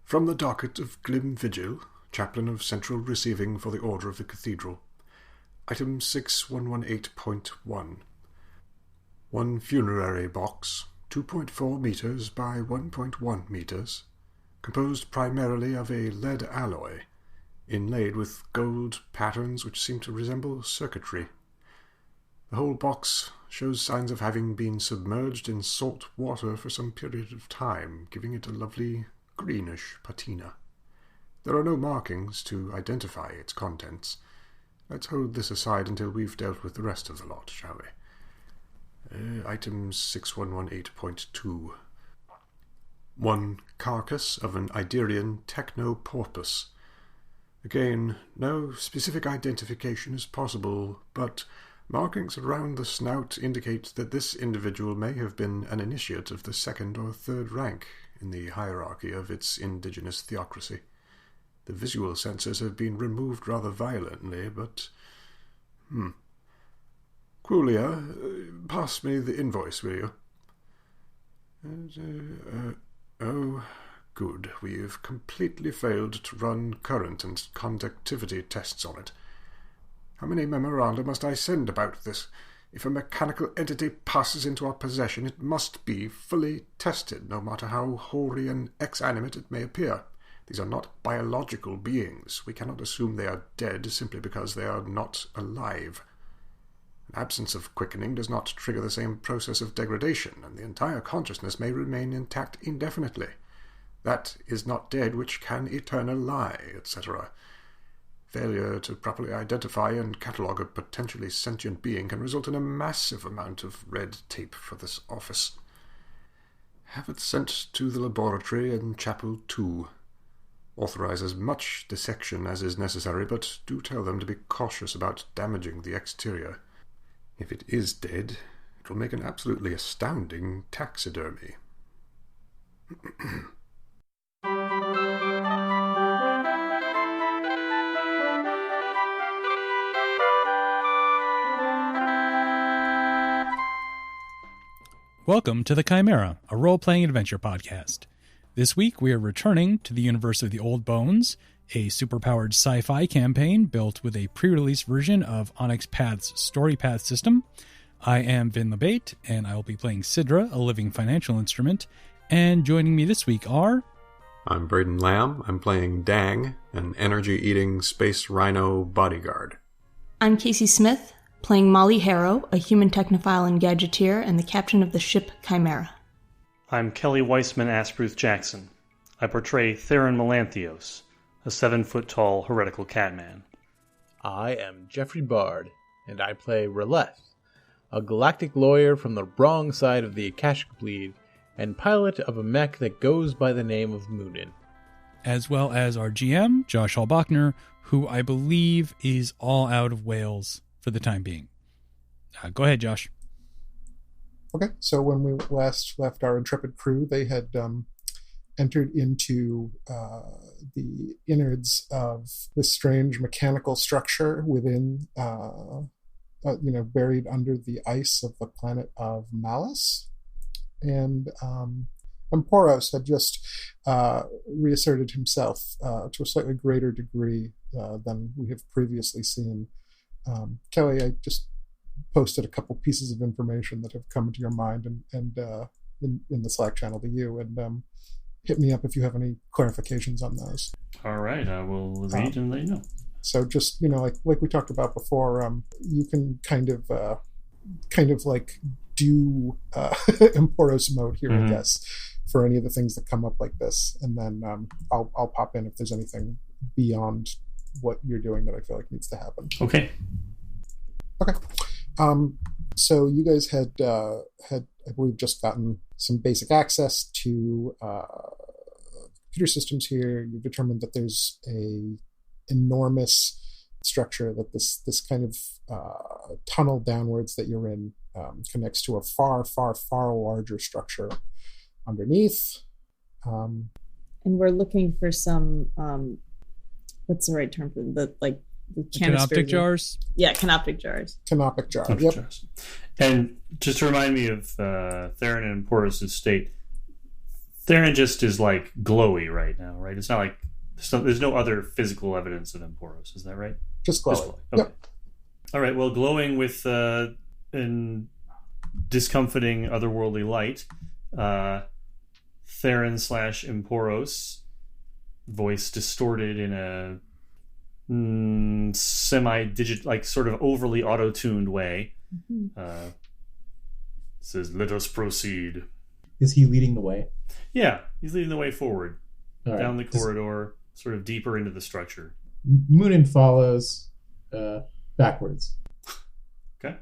From the docket of Glim Vigil, Chaplain of Central Receiving for the Order of the Cathedral. Item 6118.1. One funerary box, 2.4 meters by 1.1 meters, composed primarily of a lead alloy, inlaid with gold patterns which seem to resemble circuitry. The whole box shows signs of having been submerged in salt water for some period of time, giving it a lovely greenish patina. There are no markings to identify its contents. Let's hold this aside until we've dealt with the rest of the lot, shall we? Item 6118.2. One carcass of an Iderian technoporpoise. Again, no specific identification is possible, but markings around the snout indicate that this individual may have been an initiate of the second or third rank in the hierarchy of its indigenous theocracy. The visual sensors have been removed rather violently, but... Quulia, pass me the invoice, will you? Oh, good. We've completely failed to run current and conductivity tests on it. How many memoranda must I send about this? If a mechanical entity passes into our possession, it must be fully tested, no matter how hoary and exanimate it may appear. These are not biological beings. We cannot assume they are dead simply because they are not alive. An absence of quickening does not trigger the same process of degradation, and the entire consciousness may remain intact indefinitely. That is not dead which can eternal lie, etc. Failure to properly identify and catalogue a potentially sentient being can result in a massive amount of red tape for this office. Have it sent to the laboratory in Chapel 2. Authorize as much dissection as is necessary, but do tell them to be cautious about damaging the exterior. If it is dead, it will make an absolutely astounding taxidermy. Welcome to The Chimera, a role-playing adventure podcast. This week we are returning to the universe of the Old Bones, a superpowered sci-fi campaign built with a pre-release version of Onyx Path's Story Path system. I am Vin LeBate, and I will be playing Sidra, a living financial instrument, and joining me this week are... I'm Braden Lamb. I'm playing Dang, an energy-eating space rhino bodyguard. I'm Kacey Smith, playing Molly Harrow, a human technophile and gadgeteer, and the captain of the ship Chimera. I'm Kelly Weissman Aspruth Jackson. I portray Theron Melanthios, a 7-foot-tall heretical catman. I am Jeffrey Bard, and I play Releth, a galactic lawyer from the wrong side of the Akashic Bleed, and pilot of a mech that goes by the name of Moonin. As well as our GM, Josh Hall-Bachner, who I believe is all out of Wales for the time being. Go ahead, Josh. Okay, so when we last left our intrepid crew, they had entered into the innards of this strange mechanical structure within, buried under the ice of the planet of Malice. And Poros had just reasserted himself to a slightly greater degree than we have previously seen. Kelly, I just posted a couple pieces of information that have come to your mind and in the Slack channel to you, and hit me up if you have any clarifications on those. All right, I will read and let you know. So just, like we talked about before, you can kind of like do Emporos mode here, I guess, for any of the things that come up like this, and then I'll pop in if there's anything beyond what you're doing that I feel like needs to happen. Okay. So you guys had I believe just gotten some basic access to computer systems here. You've determined that there's a enormous structure that this kind of tunnel downwards that you're in connects to a far larger structure underneath. And we're looking for some what's the right term for the canoptic jars? Yeah, canoptic jars. Canoptic jar. Canoptic jars. And just to remind me of Theron and Porus' state, Theron just is like glowy right now, right? It's not like there's no other physical evidence of Emporos. Is that right? Just glowing. Okay. Yep. All right. Well, glowing with an discomforting otherworldly light, Theron/Emporos, voice distorted in a semi-digit, like sort of overly auto-tuned way, says, "Let us proceed." Is he leading the way? Yeah, he's leading the way forward, All down right. the corridor, sort of deeper into the structure. Moonin follows backwards. Okay.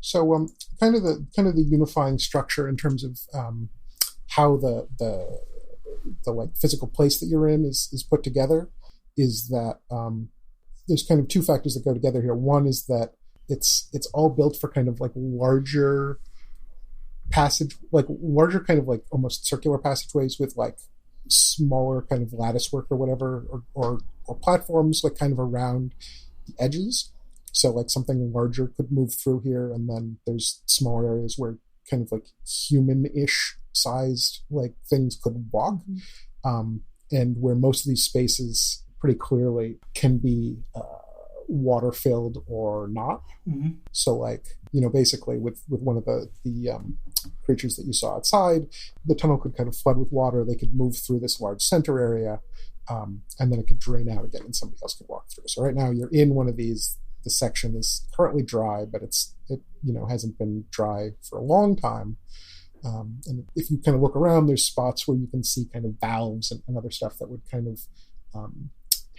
So, kind of the unifying structure in terms of how the like physical place that you're in is put together is that there's kind of two factors that go together here. One is that it's all built for kind of like larger kind of like almost circular passageways with like smaller kind of lattice work or whatever, or platforms like kind of around the edges. So like something larger could move through here, and then there's smaller areas where kind of like human-ish sized like things could walk, and where most of these spaces pretty clearly can be water filled or not. So like, basically with one of the creatures that you saw outside, the tunnel could kind of flood with water. They could move through this large center area, and then it could drain out again and somebody else could walk through. So right now you're in one of these. The section is currently dry, but it hasn't been dry for a long time. And if you kind of look around, there's spots where you can see kind of valves and other stuff that would kind of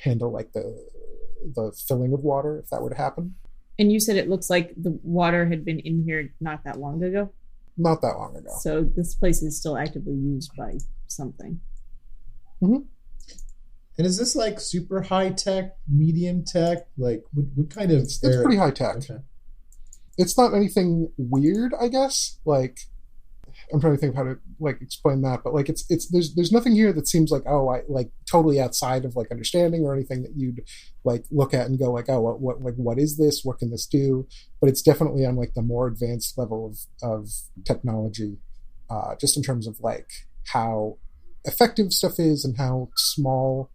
handle like the filling of water if that were to happen. And you said it looks like the water had been in here not that long ago? Not that long ago. So this place is still actively used by something. Mm-hmm. And is this like super high tech, medium tech? Like what kind of? It's pretty high tech. Okay. It's not anything weird, I guess. Like, I'm trying to think of how to like explain that, but like it's there's nothing here that seems like totally outside of like understanding or anything that you'd like look at and go like, oh, what is this? What can this do? But it's definitely on like the more advanced level of technology, just in terms of like how effective stuff is and how small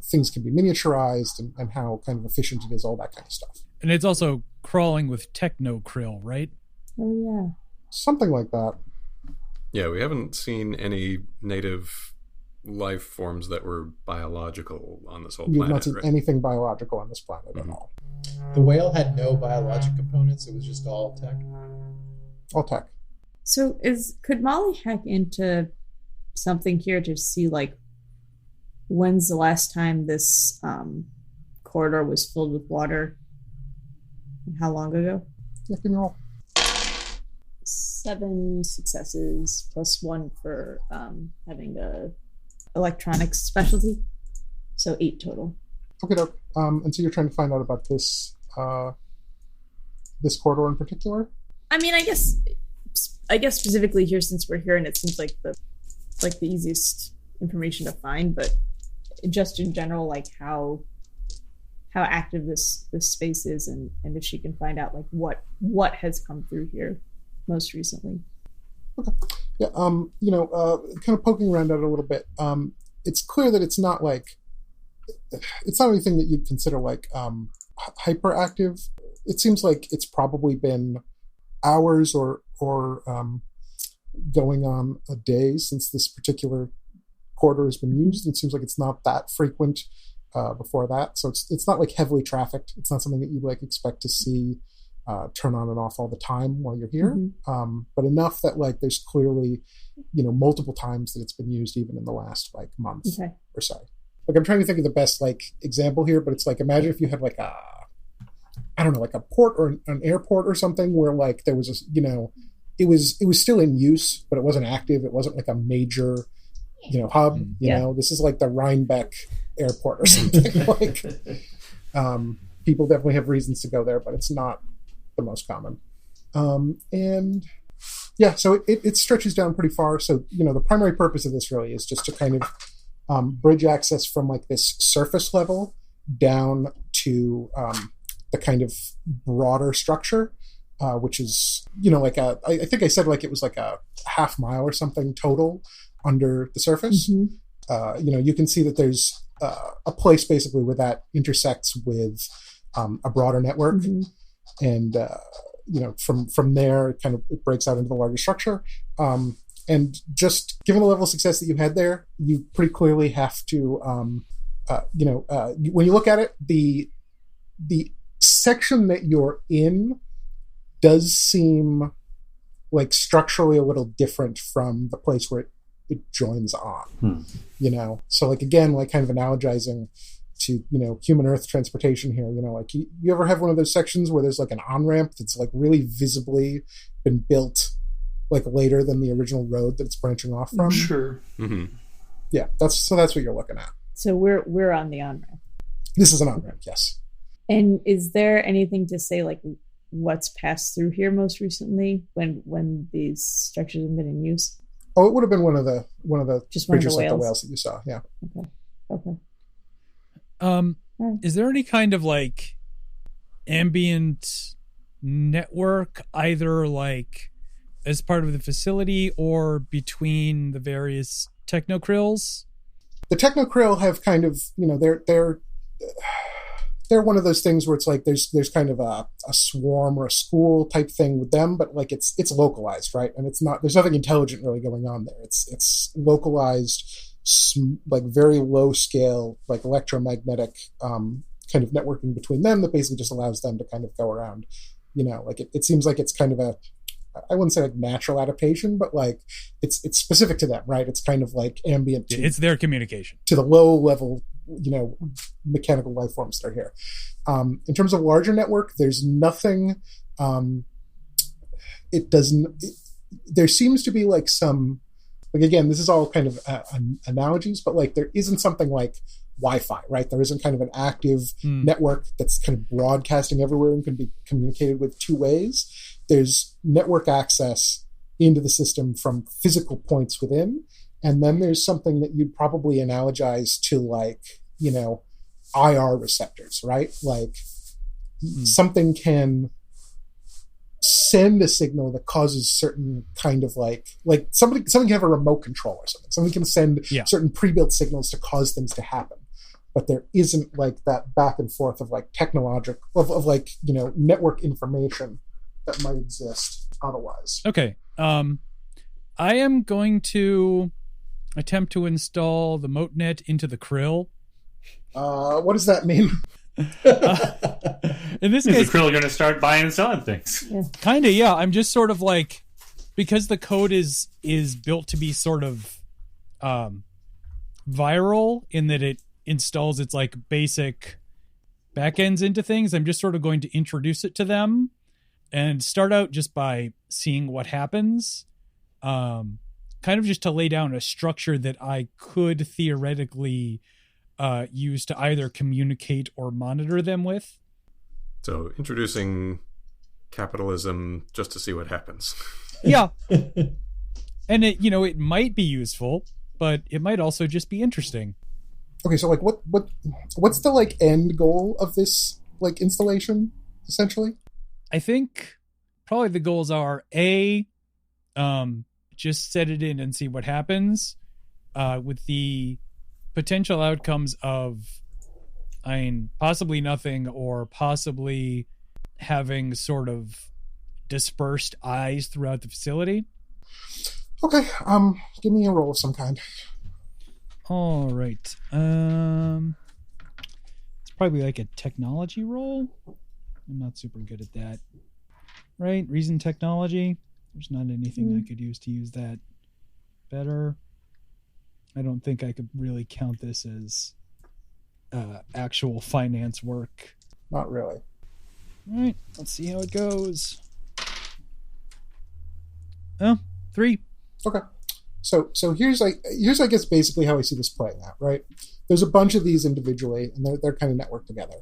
things can be miniaturized and how kind of efficient it is, all that kind of stuff. And it's also crawling with techno krill, right? Oh, yeah. Something like that. Yeah, we haven't seen any native life forms that were biological on this whole You've planet. not seen right? anything biological on this planet at all. The whale had no biologic components. It was just all tech. All tech. So could Molly hack into something here to see like when's the last time this corridor was filled with water? And how long ago? Yeah, can you roll? 7 successes plus 1 for having a electronics specialty. So 8 total. Okay, doke. And so you're trying to find out about this this corridor in particular? I mean, I guess specifically here, since we're here, and it seems like the easiest information to find, but just in general, like how active this space is, and if she can find out like what has come through here most recently. Okay. Yeah. Kind of poking around at it a little bit. It's clear that it's not anything that you'd consider like hyperactive. It seems like it's probably been hours or going on a day since this particular corridor has been used. It seems like it's not that frequent before that, so it's not like heavily trafficked. It's not something that you'd like expect to see turn on and off all the time while you're here. But enough that like there's clearly multiple times that it's been used even in the last like month or so. Like I'm trying to think of the best like example here, but it's like imagine if you had like like a port or an airport or something where like there was it was still in use, but it wasn't active. It wasn't like a major, hub. This is like the Rhinebeck airport or something. Like, people definitely have reasons to go there, but it's not the most common. And yeah, so it stretches down pretty far. So the primary purpose of this really is just to kind of bridge access from like this surface level down to the kind of broader structure. which is, like I think I said like it was like a half mile or something total under the surface. You can see that there's a place basically where that intersects with a broader network. And, from there, it breaks out into the larger structure. And just given the level of success that you had there, you pretty clearly have to, when you look at it, the section that you're in does seem like structurally a little different from the place where it joins on. So like, again, like kind of analogizing to, human earth transportation here, like you ever have one of those sections where there's like an on-ramp that's like really visibly been built like later than the original road that it's branching off from? Sure. Yeah, that's what you're looking at. So we're on the on-ramp. This is an on-ramp, yes. And is there anything to say like what's passed through here most recently when these structures have been in use? Oh, it would have been one of the Just one of the creatures like the whales. whales that you saw. Yeah. Okay. Is there any kind of like ambient network, either like as part of the facility or between the various technokrills? The technokrill have kind of, they're one of those things where it's like there's kind of a swarm or a school type thing with them, but like it's localized, right? And there's nothing intelligent really going on there. It's localized, like very low scale, like electromagnetic kind of networking between them that basically just allows them to kind of go around. Like it seems like it's kind of I wouldn't say like natural adaptation, but like it's specific to them, right? It's kind of like ambient. It's their communication to the low level, mechanical life forms that are here. In terms of larger network, there's nothing. There seems to be like some, like, again, this is all kind of analogies, but like there isn't something like Wi-Fi, right? There isn't kind of an active network that's kind of broadcasting everywhere and can be communicated with two ways. There's network access into the system from physical points within. And then there's something that you'd probably analogize to like, IR receptors, right? Like something can send a signal that causes certain kind of like something can have a remote control or something. Something can send certain pre-built signals to cause things to happen. But there isn't like that back and forth of like technological, of like, network information that might exist otherwise. Okay. I am going to attempt to install the MoteNet into the krill. What does that mean? In this case, the krill are going to start buying and selling things. Kind of, yeah. I'm just sort of like, because the code is built to be sort of viral in that it installs its like basic backends into things. I'm just sort of going to introduce it to them and start out just by seeing what happens. Kind of just to lay down a structure that I could theoretically use to either communicate or monitor them with. So introducing capitalism just to see what happens. Yeah. And it might be useful, but it might also just be interesting. Okay, so like what's the like end goal of this like installation essentially? I think probably the goals are just set it in and see what happens, with the potential outcomes of, possibly nothing, or possibly having sort of dispersed eyes throughout the facility. Okay, give me a roll of some kind. All right. It's probably like a technology roll. I'm not super good at that. Right? Reason technology. There's not anything I could use to use that better. I don't think I could really count this as actual finance work. Not really. All right. Let's see how it goes. Oh, 3. Okay. So here's I guess basically how I see this playing out, right? There's a bunch of these individually, and they're kind of networked together.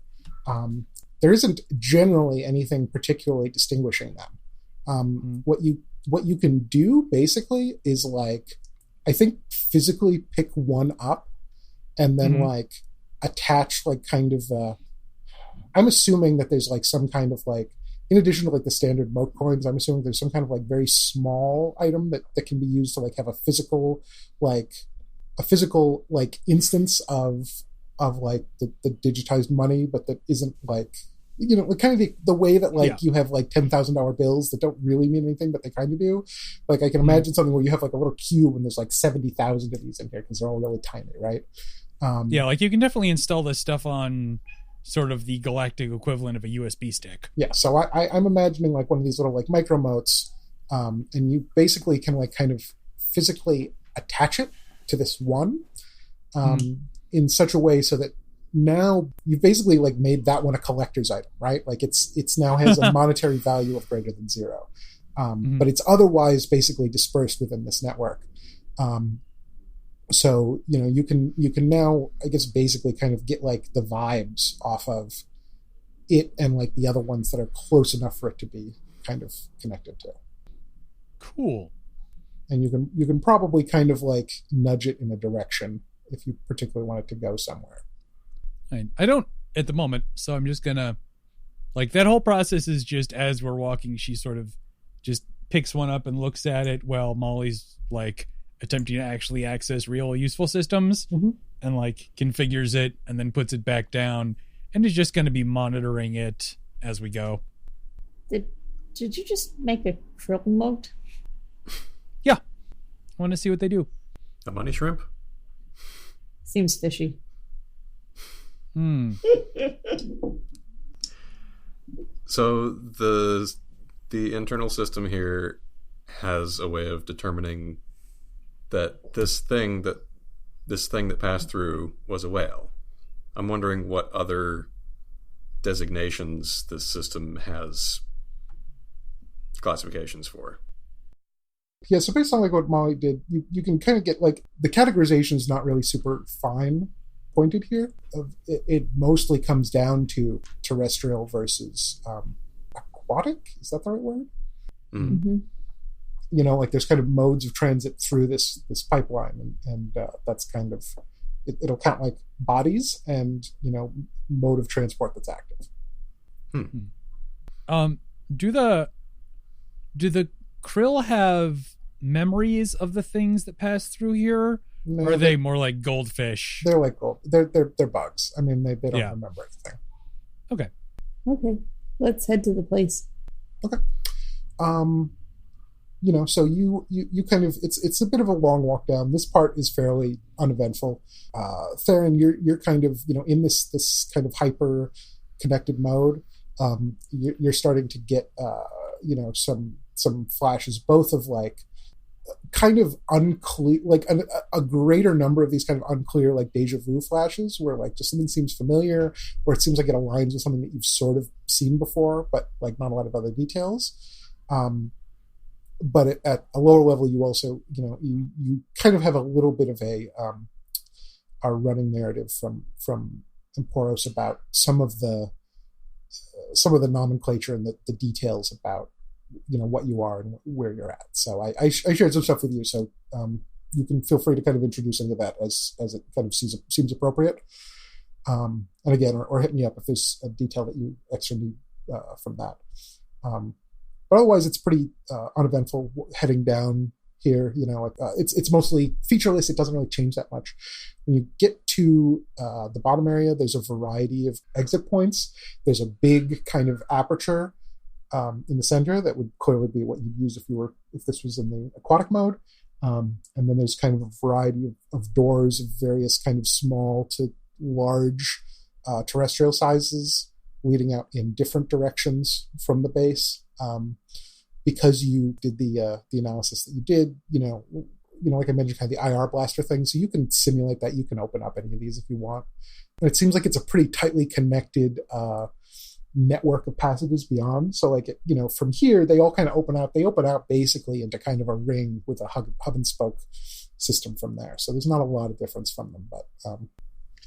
There isn't generally anything particularly distinguishing them. What you can do basically is like, I think physically pick one up and then like attach like kind of I'm assuming that there's like some kind of like in addition to like the standard moat coins, I'm assuming there's some kind of like very small item that can be used to like have a physical instance of like the digitized money, but that isn't like, you know, kind of the way that like you have like $10,000 bills that don't really mean anything, but they kind of do. Like I can imagine something where you have like a little cube and there's like 70,000 of these in here because they're all really tiny, right? Yeah, like you can definitely install this stuff on sort of the galactic equivalent of a USB stick. Yeah, so I'm imagining like one of these little like micro moats, and you basically can like kind of physically attach it to this one in such a way so that now you've basically like made that one a collector's item, right? Like it's now has a monetary value of greater than 0, but it's otherwise basically dispersed within this network. So you know you can now, I guess, basically kind of get like the vibes off of it and like the other ones that are close enough for it to be kind of connected to. Cool. And you can probably kind of like nudge it in a direction if you particularly want it to go somewhere. I don't at the moment, so I'm just gonna, like, that whole process is just as we're walking, she sort of just picks one up and looks at it while Molly's like attempting to actually access real useful systems and like configures it and then puts it back down and is just going to be monitoring it as we go. Did you just make a krill moat? Yeah. I want to see what they do. A money shrimp? Seems fishy. So the internal system here has a way of determining that this thing that passed through was a whale. I'm wondering what other designations this system has classifications for. Yeah, so based on like what Molly did, you can kind of get like the categorization is not really super fine pointed here. It mostly comes down to terrestrial versus aquatic. Is that the right word? Mm-hmm. You know, like there's kind of modes of transit through this pipeline, and that's kind of it'll count like bodies and, you know, mode of transport that's active. Do the krill have memories of the things that pass through here? No, or are they more like goldfish? They're like gold. They're bugs. I mean, they don't remember anything. Okay, let's head to the place. Okay. You know, so you kind of it's a bit of a long walk down. This part is fairly uneventful. Theron, you're kind of, you know, in this kind of hyper connected mode. You're starting to get you know, some flashes, both of like kind of unclear, like a greater number of these kind of unclear like deja vu flashes where like just something seems familiar, or it seems like it aligns with something that you've sort of seen before, but like not a lot of other details. But at a lower level, you also, you know, you kind of have a little bit of a running narrative from Emporos about some of the nomenclature and the details about, you know, what you are and where you're at. So I shared some stuff with you, so you can feel free to kind of introduce any of that as it kind of seems appropriate. And again, or hit me up if there's a detail that you extra need from that. But otherwise, it's pretty uneventful heading down here. You know, it's mostly featureless. It doesn't really change that much. When you get to the bottom area, there's a variety of exit points. There's a big kind of aperture in the center that would clearly be what you'd use if this was in the aquatic mode. And then there's kind of a variety of doors of various kind of small to large terrestrial sizes leading out in different directions from the base. Because you did the analysis that you did, you know, like I mentioned, kind of the IR blaster thing. So you can simulate that. You can open up any of these if you want. And it seems like it's a pretty tightly connected network of passages beyond. So like, you know, from here, they all kind of open out. They open out basically into kind of a ring with a hub and spoke system from there. So there's not a lot of difference from them. But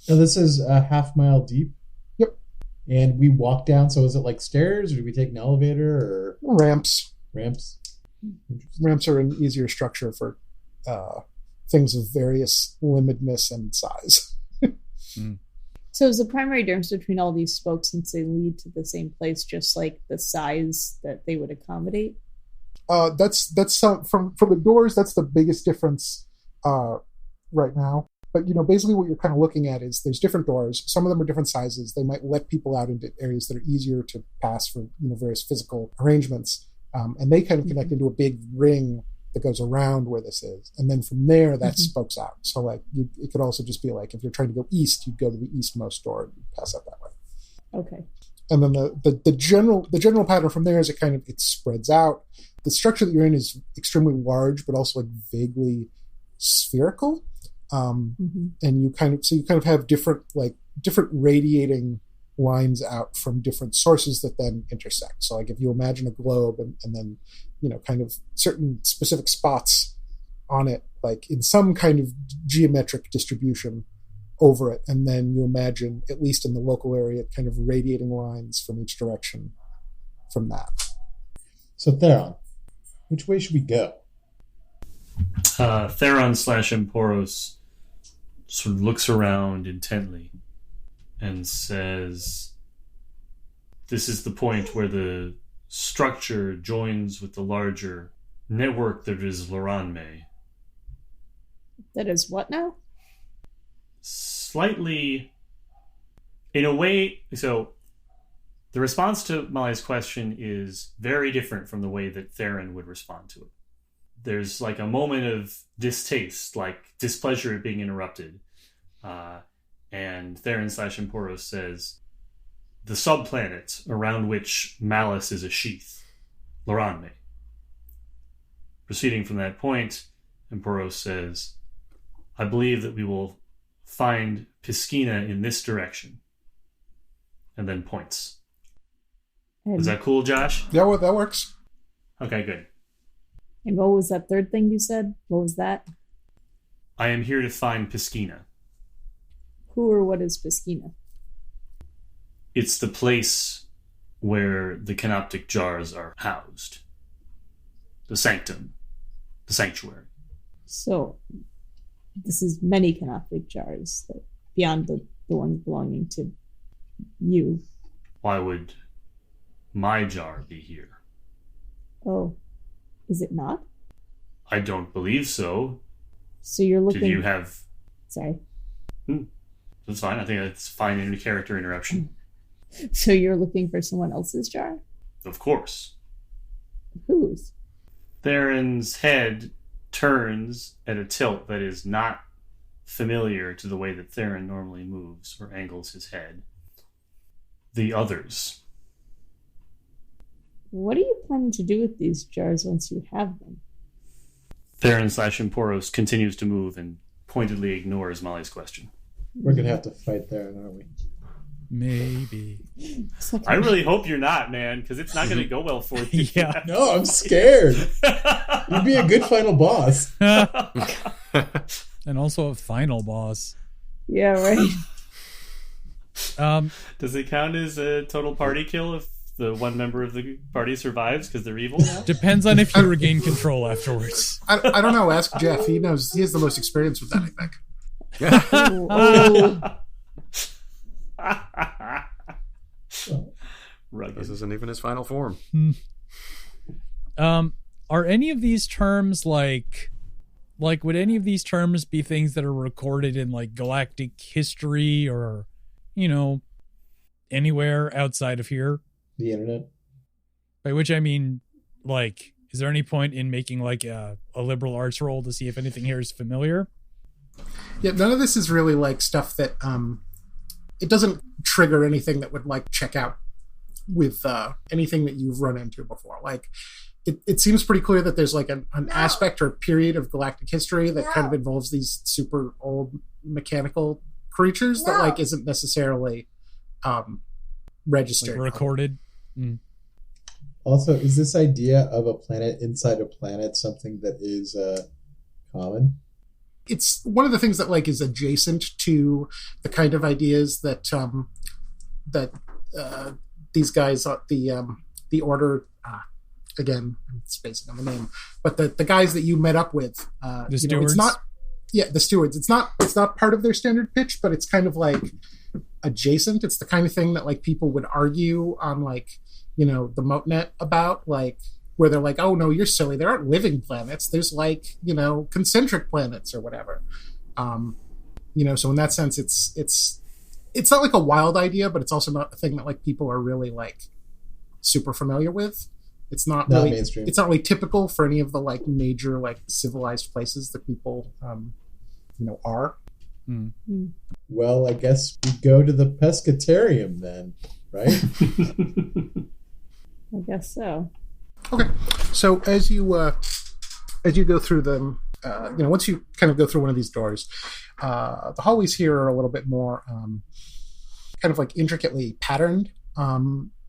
now this is a half-mile deep. Yep. And we walk down. So is it like stairs, or do we take an elevator, or ramps? Ramps are an easier structure for things of various limitedness and size. So is the primary difference between all these spokes, since they lead to the same place, just like the size that they would accommodate? That's from the doors. That's the biggest difference right now. But basically, what you're kind of looking at is there's different doors. Some of them are different sizes. They might let people out into areas that are easier to pass for various physical arrangements, and they kind of connect into a big ring that goes around where this is, and then from there that spokes out. So like it could also just be like if you're trying to go east, you'd go to the eastmost door and pass out that way. Okay. And then the general pattern from there is it spreads out. The structure that you're in is extremely large, but also like vaguely spherical. And you kind of have different radiating lines out from different sources that then intersect. So like if you imagine a globe and then kind of certain specific spots on it, like in some kind of geometric distribution over it, and then you imagine, at least in the local area, kind of radiating lines from each direction from that. So Theron, which way should we go? Theron/Emporos sort of looks around intently and says, "This is the point where the structure joins with the larger network that is Loranme." That is what now? Slightly, in a way, so the response to Molly's question is very different from the way that Theron would respond to it. There's like a moment of distaste, like displeasure at being interrupted. And Theron/Emporos says, "The subplanet around which malice is a sheath, Loranme." Proceeding from that point, Emporos says, "I believe that we will find Piscina in this direction." And then points. Is that cool, Josh? Yeah, well, that works. Okay, good. And what was that third thing you said? What was that? I am here to find Piscina. Who or what is Piscina? It's the place where the canoptic jars are housed. The sanctum. The sanctuary. So, this is many canoptic jars beyond the ones belonging to you. Why would my jar be here? Oh, is it not? I don't believe so. So you're looking... Did you have... Sorry. That's fine. I think that's fine in a character interruption. So you're looking for someone else's jar? Of course. Whose? Theron's head turns at a tilt that is not familiar to the way that Theron normally moves or angles his head. The others. What are you planning to do with these jars once you have them? Theron/Emporos continues to move and pointedly ignores Molly's question. We're going to have to fight Theron, aren't we? Maybe. I really hope you're not, man, because it's not going to go well for you. Yeah. No, I'm scared. You'd be a good final boss. And also a final boss. Yeah, right. Does it count as a total party kill if the one member of the party survives because they're evil now? Depends on if you regain control afterwards. I don't know. Ask Jeff. He knows. He has the most experience with that, I think. Rugged. This isn't even his final form. Are any of these terms like would any of these terms be things that are recorded in like galactic history or anywhere outside of here? The internet. By which I mean, like, is there any point in making like a liberal arts roll to see if anything here is familiar? Yeah, none of this is really like stuff that it doesn't trigger anything that would like check out with anything that you've run into before. Like it seems pretty clear that there's like an aspect or a period of galactic history that kind of involves these super old mechanical creatures that like isn't necessarily registered, like recorded. Also, is this idea of a planet inside a planet something that is common? It's one of the things that like is adjacent to the kind of ideas that these guys, the order, again, I'm spacing on the name, but the guys that you met up with, the stewards? It's not, the stewards. It's not part of their standard pitch, but it's kind of like adjacent. It's the kind of thing that like people would argue on like, the MoatNet about, like, where they're like, oh no, you're silly. There aren't living planets. There's like, concentric planets or whatever. So in that sense, it's not like a wild idea, but it's also not a thing that like people are really like super familiar with. It's not really mainstream. It's not really typical for any of the like major like civilized places that people are. Well, I guess we go to the pescatarium then, right? I guess so. Okay, so as you go through them, once you kind of go through one of these doors, the hallways here are a little bit more kind of like intricately patterned.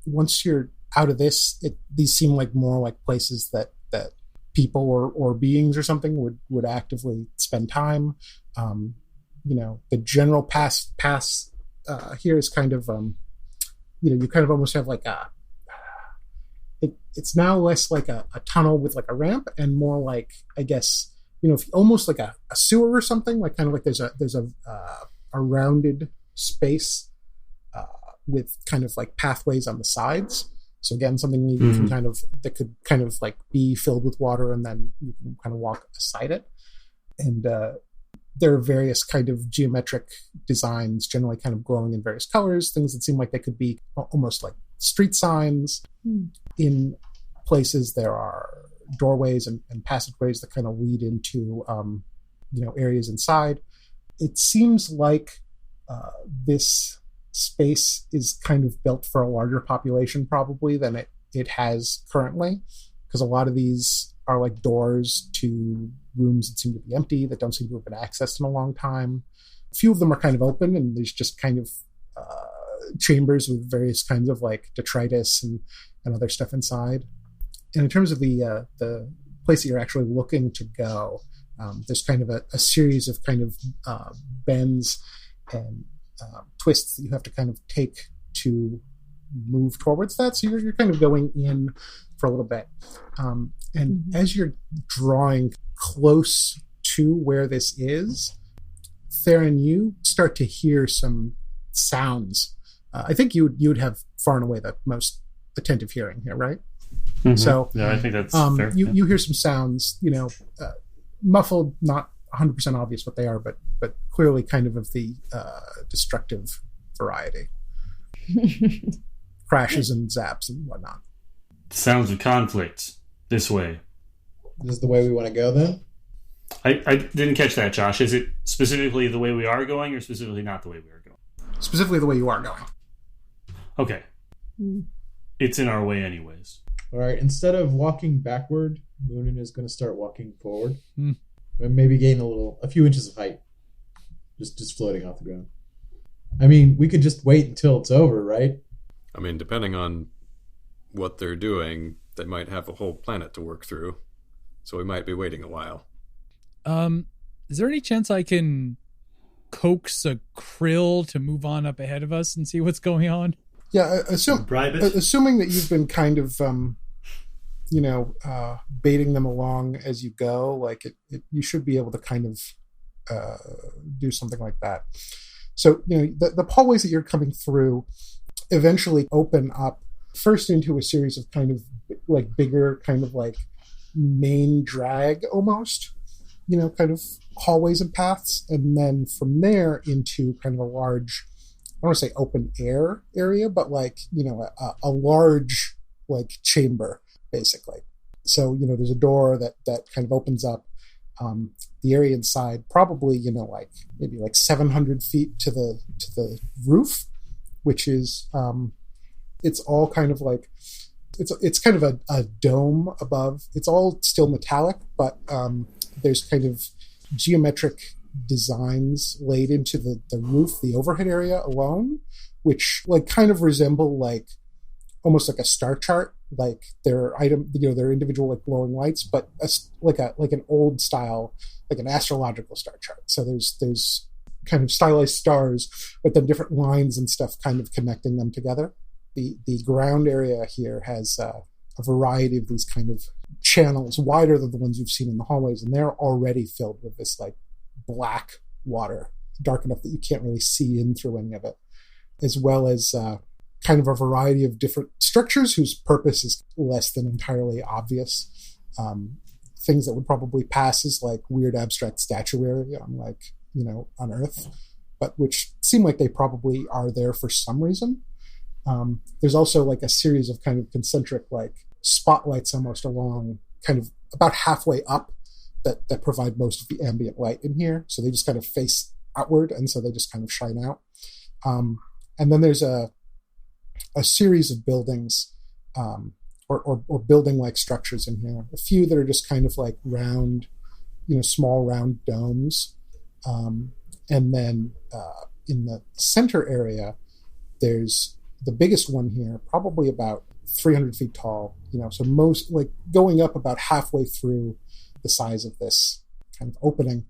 Once you're out of this, these seem like more like places that people or beings or something would actively spend time. The general pass here is kind of you kind of almost have like it's now less like a tunnel with like a ramp and more like, I guess, if almost like a sewer or something, like kind of like there's a rounded space with kind of like pathways on the sides. So again, something you can that could kind of like be filled with water, and then you can kind of walk beside it. And there are various kind of geometric designs, generally kind of glowing in various colors, things that seem like they could be almost like street signs. In places there are doorways and passageways that kind of lead into areas inside. It seems like this space is kind of built for a larger population probably than it has currently, because a lot of these are like doors to rooms that seem to be empty, that don't seem to have been accessed in a long time. A few of them are kind of open, and there's just kind of chambers with various kinds of like detritus and other stuff inside. And in terms of the place that you're actually looking to go, there's kind of a series of kind of bends and twists that you have to kind of take to move towards that. So you're kind of going in for a little bit. And as you're drawing close to where this is, Theron, you start to hear some sounds. I think you would have far and away the most attentive hearing here, right? Mm-hmm. So yeah, I think that's fair. You hear some sounds, muffled, not 100% obvious what they are, but clearly kind of the destructive variety. Crashes and zaps and whatnot. Sounds of conflict. This way. This is the way we want to go then? I didn't catch that, Josh. Is it specifically the way we are going, or specifically not the way we are going? Specifically the way you are going. Okay. It's in our way anyways. All right. Instead of walking backward, Moonin is going to start walking forward. And maybe gain a few inches of height. Just floating off the ground. I mean, we could just wait until it's over, right? I mean, depending on what they're doing, they might have a whole planet to work through. So we might be waiting a while. Is there any chance I can coax a krill to move on up ahead of us and see what's going on? Yeah, assuming that you've been kind of, baiting them along as you go, like you should be able to kind of do something like that. So, the hallways that you're coming through eventually open up first into a series of kind of like bigger kind of like main drag almost, kind of hallways and paths. And then from there into kind of a large, I don't want to say open air area, but like, a large like chamber basically. So, there's a door that kind of opens up. The area inside probably, like maybe like 700 feet to the roof, which is, it's all kind of like, it's kind of a dome above. It's all still metallic, but there's kind of geometric designs laid into the roof, the overhead area alone, which like kind of resemble like almost like a star chart, like their their individual like glowing lights, but like an old style, like an astrological star chart. So there's kind of stylized stars, but then different lines and stuff kind of connecting them together. The ground area here has a variety of these kind of channels, wider than the ones you've seen in the hallways, and they're already filled with this like black water, dark enough that you can't really see in through any of it. as well as kind of a variety of different structures whose purpose is less than entirely obvious. Things that would probably pass as like weird abstract statuary on Earth, but which seem like they probably are there for some reason. There's also like a series of kind of concentric like spotlights almost along kind of about halfway up that provide most of the ambient light in here. So they just kind of face outward, and so they just kind of shine out. And then there's a series of buildings or building-like structures in here. A few that are just kind of like round, small round domes. And then in the center area, there's the biggest one here, probably about 300 feet tall. So most like going up about halfway through the size of this kind of opening.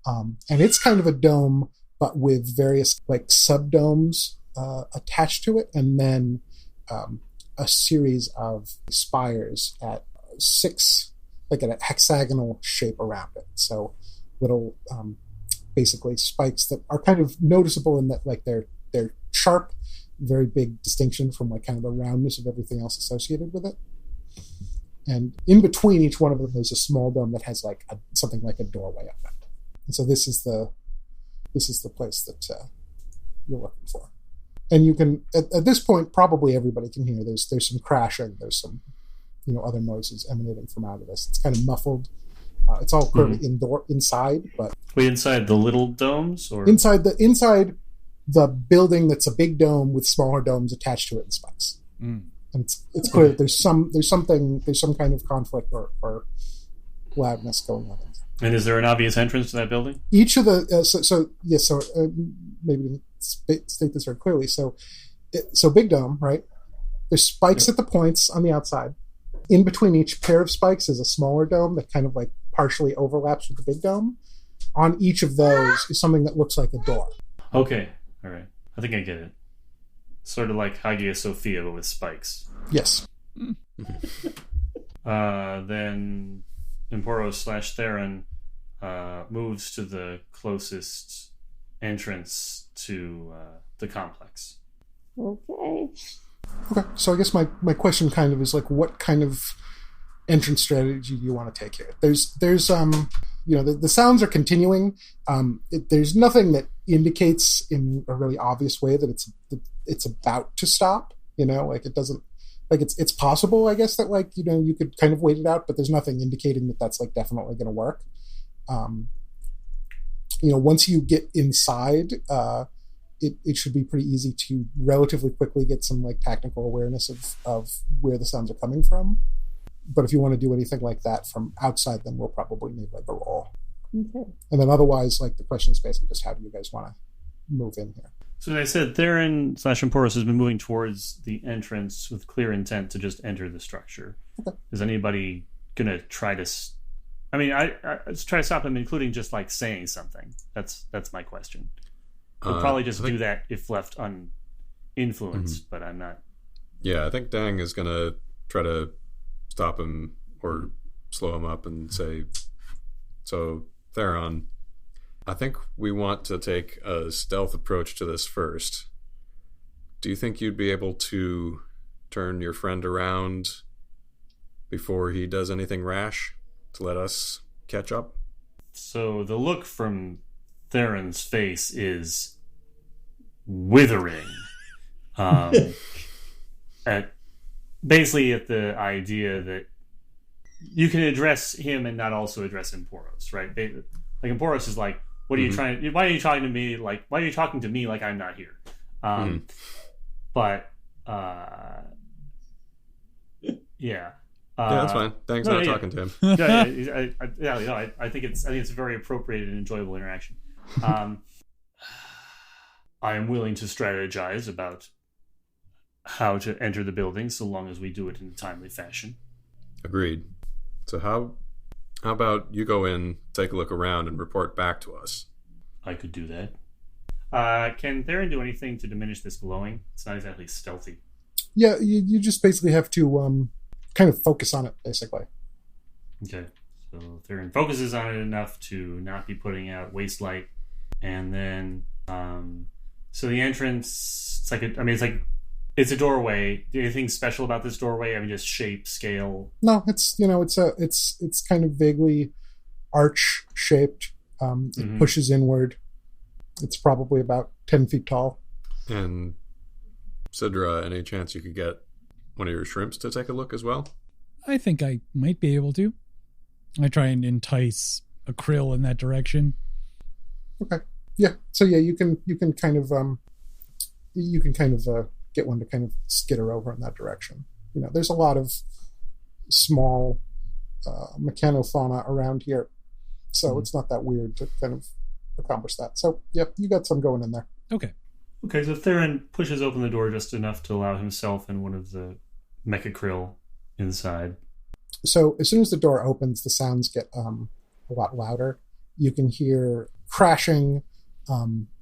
And it's kind of a dome, but with various like subdomes attached to it, and then a series of spires at 6, like at a hexagonal shape around it. So little basically spikes that are kind of noticeable in that like they're sharp, very big distinction from like kind of the roundness of everything else associated with it. And in between each one of them, there's a small dome that has like something like a doorway up it. And so this is the place that you're looking for. And you can at this point probably everybody can hear. There's some crashing. There's some other noises emanating from out of this. It's kind of muffled. It's all currently inside, but wait, inside the little domes or inside the building that's a big dome with smaller domes attached to it and spikes. And it's clear that there's some kind of conflict or loudness going on. And is there an obvious entrance to that building? Each of the maybe to state this very clearly. So big dome, right? There's spikes at the points on the outside. In between each pair of spikes is a smaller dome that kind of like partially overlaps with the big dome. On each of those is something that looks like a door. Okay, all right. I think I get it. Sort of like Hagia Sophia, but with spikes. Yes. Then Emporos/Theron moves to the closest entrance to the complex. Okay. Okay, so I guess my question kind of is like, what kind of entrance strategy do you want to take here? There's the sounds are continuing. There's nothing that indicates in a really obvious way that it's about to stop. Like it doesn't, like it's possible, I guess, that like you could kind of wait it out, but there's nothing indicating that that's like definitely going to work. Once you get inside, it should be pretty easy to relatively quickly get some like tactical awareness of where the sounds are coming from. But if you want to do anything like that from outside, then we'll probably need like a roll. Okay. And then otherwise, like the question is basically just how do you guys want to move in here? So as I said, Theron/Emporos has been moving towards the entrance with clear intent to just enter the structure. Okay. Is anybody going to try to... I try to stop him, including just like saying something. That's my question. We'll probably just do that if left uninfluenced, but I'm not... Yeah, I think Dang is going to try to stop him or slow him up and say, so Theron, I think we want to take a stealth approach to this first. Do you think you'd be able to turn your friend around before he does anything rash to let us catch up? So the look from Theron's face is withering at the idea that you can address him and not also address Emporos, right? Like Emporos is like, what are you trying? Why are you talking to me? Like, why are you talking to me like I'm not here? But yeah. That's fine. Thanks for not talking to him. I think it's a very appropriate and enjoyable interaction. I am willing to strategize about how to enter the building, so long as we do it in a timely fashion. Agreed. So how about you go in, take a look around, and report back to us? I could do that. Can Theron do anything to diminish this glowing? It's not exactly stealthy. Yeah, you just basically have to kind of focus on it, basically. Okay. So Theron focuses on it enough to not be putting out waste light, and then So the entrance, it's a doorway. Anything special about this doorway? I mean, just shape, scale. No, it's kind of vaguely arch shaped. It pushes inward. It's probably about 10 feet tall. And Sidra, any chance you could get one of your shrimps to take a look as well? I think I might be able to. I try and entice a krill in that direction. Okay. Yeah. So yeah, you can kind of get one to kind of skitter over in that direction. There's a lot of small mechanofauna around here, so it's not that weird to kind of accomplish that. So yeah, you got some going in there. Okay. So Theron pushes open the door just enough to allow himself and one of the mecha krill inside. So as soon as the door opens, the sounds get a lot louder. You can hear crashing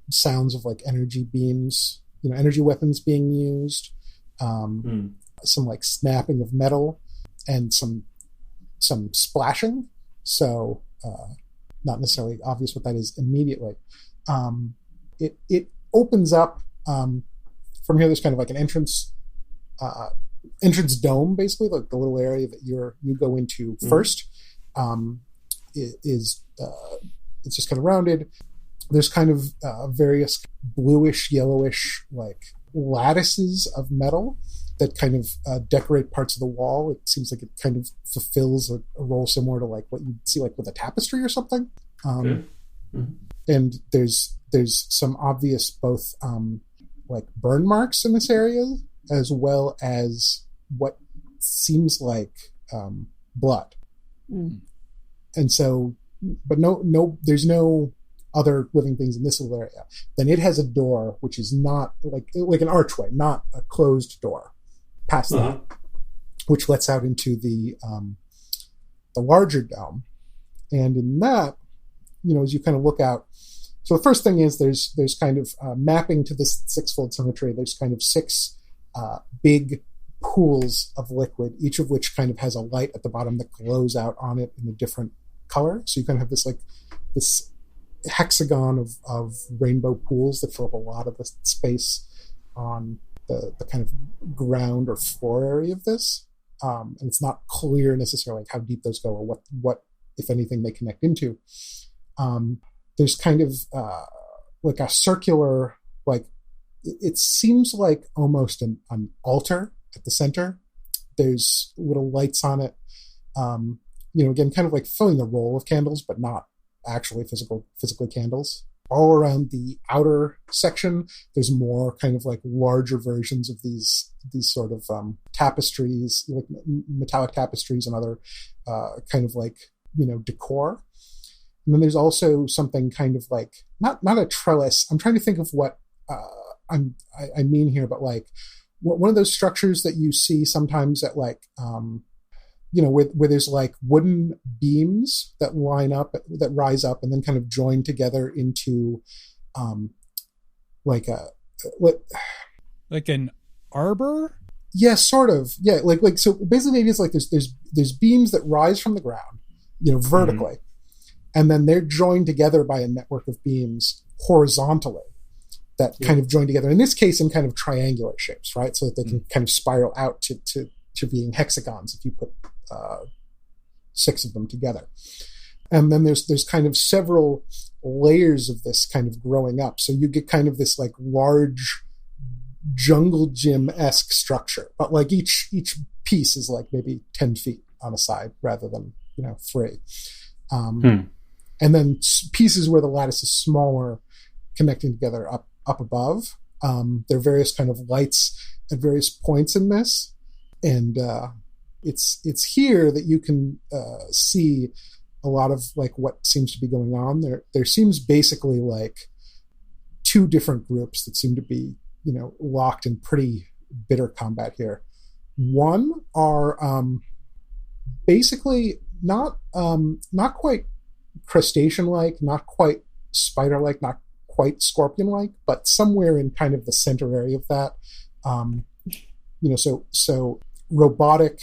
sounds of like energy beams, energy weapons being used, some like snapping of metal, and some splashing. So not necessarily obvious what that is immediately. It opens up from here. There's kind of like an entrance dome, basically, like the little area that you go into first. It's just kind of rounded. There's kind of various bluish, yellowish, like lattices of metal that kind of decorate parts of the wall. It seems like it kind of fulfills a role similar to like what you'd see like with a tapestry or something. And there's some obvious both like burn marks in this area, as well as what seems like blood. And so, but no, there's no other living things in this little area. Then it has a door which is not like an archway, not a closed door past that, which lets out into the larger dome. And in that, as you kind of look out, so the first thing is there's kind of mapping to this six-fold symmetry. There's kind of six big pools of liquid, each of which kind of has a light at the bottom that glows out on it in a different color. So you kind of have this hexagon of rainbow pools that fill up a lot of the space on the kind of ground or floor area of this. And it's not clear necessarily how deep those go or what if anything, they connect into. There's kind of like a circular, like it seems like almost an altar at the center. There's little lights on it. Again, kind of like filling the role of candles, but not actually physically candles. All around the outer section, there's more kind of like larger versions of these sort of tapestries, like metallic tapestries and other kind of like decor. And then there's also something kind of like not a trellis. I'm trying to think of what I mean here, but like one of those structures that you see sometimes at like where there's like wooden beams that rise up and then kind of join together into like an arbor. Yeah, sort of. Yeah, like so. Basically, the idea is like there's beams that rise from the ground, vertically. And then they're joined together by a network of beams horizontally that kind of join together, in this case, in kind of triangular shapes, right? So that they can kind of spiral out to being hexagons if you put 6 of them together. And then there's kind of several layers of this kind of growing up. So you get kind of this like large jungle gym-esque structure, but like each piece is like maybe 10 feet on a side rather than 3. And then pieces where the lattice is smaller, connecting together up above. There are various kind of lights at various points in this, and it's here that you can see a lot of like what seems to be going on. There seems basically like 2 different groups that seem to be locked in pretty bitter combat here. One are basically not quite crustacean-like, not quite spider-like, not quite scorpion-like, but somewhere in kind of the center area of that. So robotic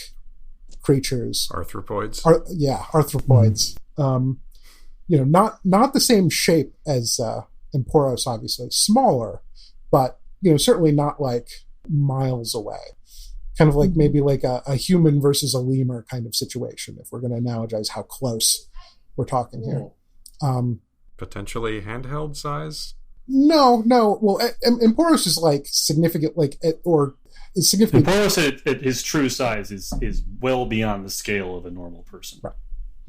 creatures. Arthropoids. Arthropoids. Not the same shape as Emporos, obviously. Smaller, but certainly not like miles away. Kind of like maybe like a human versus a lemur kind of situation, if we're going to analogize how close we're talking here. Potentially handheld size? No. Well, Emporos is like significant, is significant. Emporos at his true size is well beyond the scale of a normal person. Right.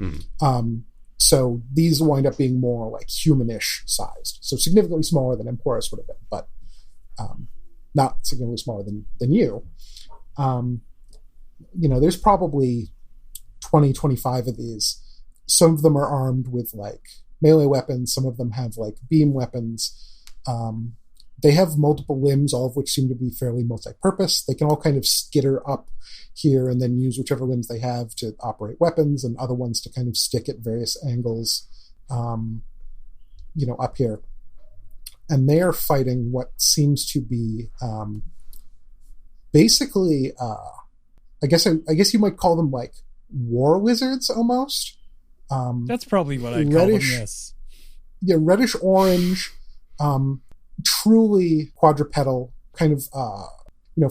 Mm-hmm. So these wind up being more like humanish sized. So significantly smaller than Emporos would have been, but not significantly smaller than you. There's probably 20, 25 of these. Some of them are armed with like melee weapons. Some of them have like beam weapons. They have multiple limbs, all of which seem to be fairly multi-purpose. They can all kind of skitter up here and then use whichever limbs they have to operate weapons, and other ones to kind of stick at various angles, up here. And they are fighting what seems to be basically, I guess you might call them like war lizards almost. That's probably what I call them, yes. Yeah, reddish orange, truly quadrupedal, kind of,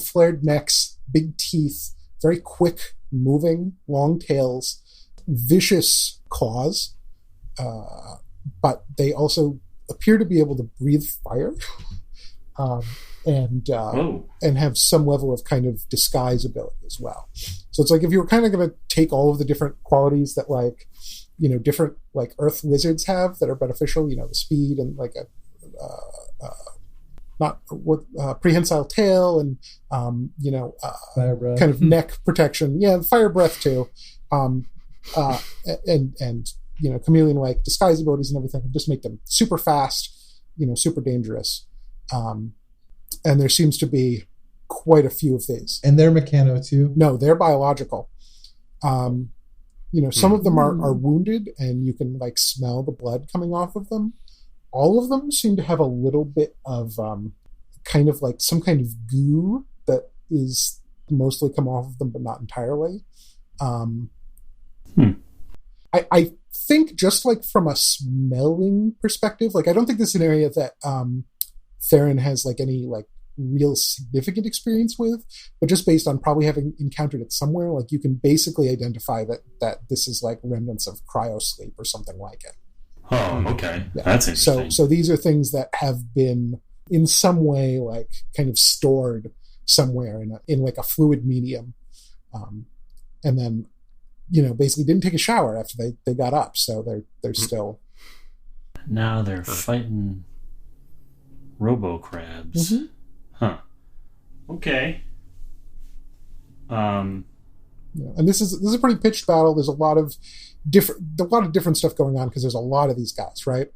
flared necks, big teeth, very quick moving, long tails, vicious claws, but they also appear to be able to breathe fire. And have some level of kind of disguise ability as well. So it's like if you were kind of going to take all of the different qualities that like, different like earth lizards have that are beneficial, the speed and like a prehensile tail and fire breath. Kind of neck protection. Yeah, fire breath too. And chameleon like disguise abilities and everything just make them super fast, super dangerous. And there seems to be quite a few of these. And they're mechano too? No, they're biological. Some of them are wounded and you can like smell the blood coming off of them. All of them seem to have a little bit of kind of like some kind of goo that is mostly come off of them, but not entirely. I think just like from a smelling perspective, like I don't think this is an area that Theron has like any like real significant experience with, but just based on probably having encountered it somewhere, like you can basically identify that this is like remnants of cryosleep or something like it. Oh, okay. Yeah. That's interesting. So these are things that have been in some way like kind of stored somewhere in like a fluid medium, and then basically didn't take a shower after they got up, so they're still. Now they're fighting robo-crabs. Mm-hmm. Huh. Okay. And this is a pretty pitched battle. There's a lot of different stuff going on because there's a lot of these guys, right?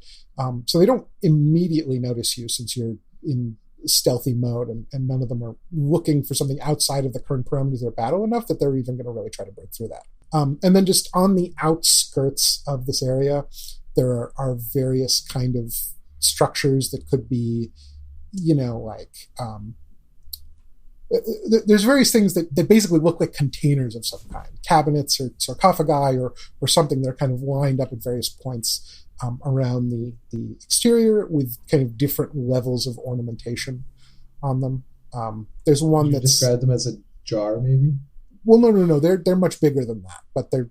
So they don't immediately notice you since you're in stealthy mode, and none of them are looking for something outside of the current parameters of their battle enough that they're even going to really try to break through that. And then just on the outskirts of this area, there are various kind of structures that could be, there's various things that basically look like containers of some kind, cabinets or sarcophagi or something. They're kind of lined up at various points around the exterior with kind of different levels of ornamentation on them. There's one that's describe them as a jar, maybe. Well, no. They're much bigger than that, but they're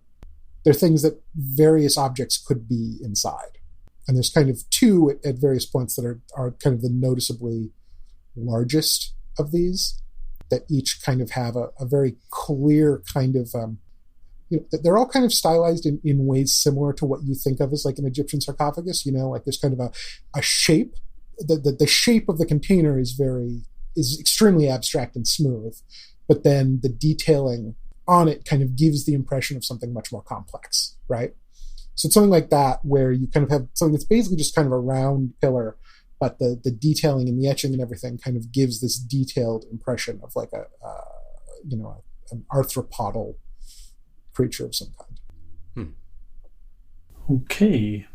things that various objects could be inside. And there's kind of two at various points that are kind of the noticeably largest of these, that each kind of have a very clear kind of, they're all kind of stylized in ways similar to what you think of as like an Egyptian sarcophagus, like there's kind of a shape. The shape of the container is extremely abstract and smooth, but then the detailing on it kind of gives the impression of something much more complex, right? So it's something like that where you kind of have something that's basically just kind of a round pillar, but the detailing and the etching and everything kind of gives this detailed impression of like an arthropodal creature of some kind. Okay.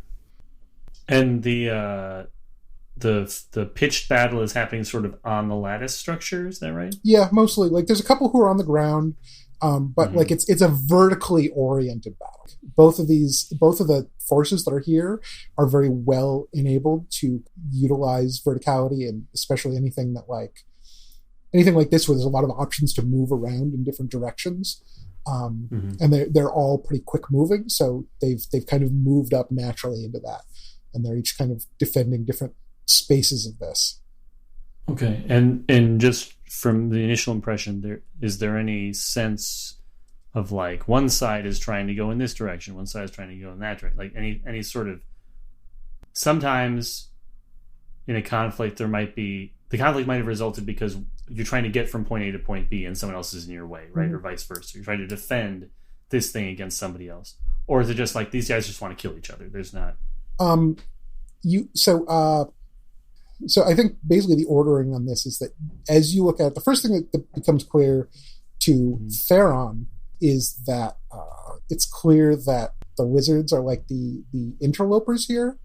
And the pitched battle is happening sort of on the lattice structure, is that right? Yeah, mostly. Like there's a couple who are on the ground. But like it's a vertically oriented battle. Both of the forces that are here are very well enabled to utilize verticality, and especially anything like this where there's a lot of options to move around in different directions. And they're all pretty quick moving, so they've kind of moved up naturally into that, and they're each kind of defending different spaces of this. Okay, and just from the initial impression, is there any sense of like one side is trying to go in this direction, one side is trying to go in that direction? Like any sort of, sometimes in a conflict the conflict might have resulted because you're trying to get from point A to point B and someone else is in your way, right? Or vice versa. You're trying to defend this thing against somebody else. Or is it just like these guys just want to kill each other? There's not. So I think basically the ordering on this is that as you look at it, the first thing that becomes clear to Theron is that it's clear that the lizards are like the interlopers here.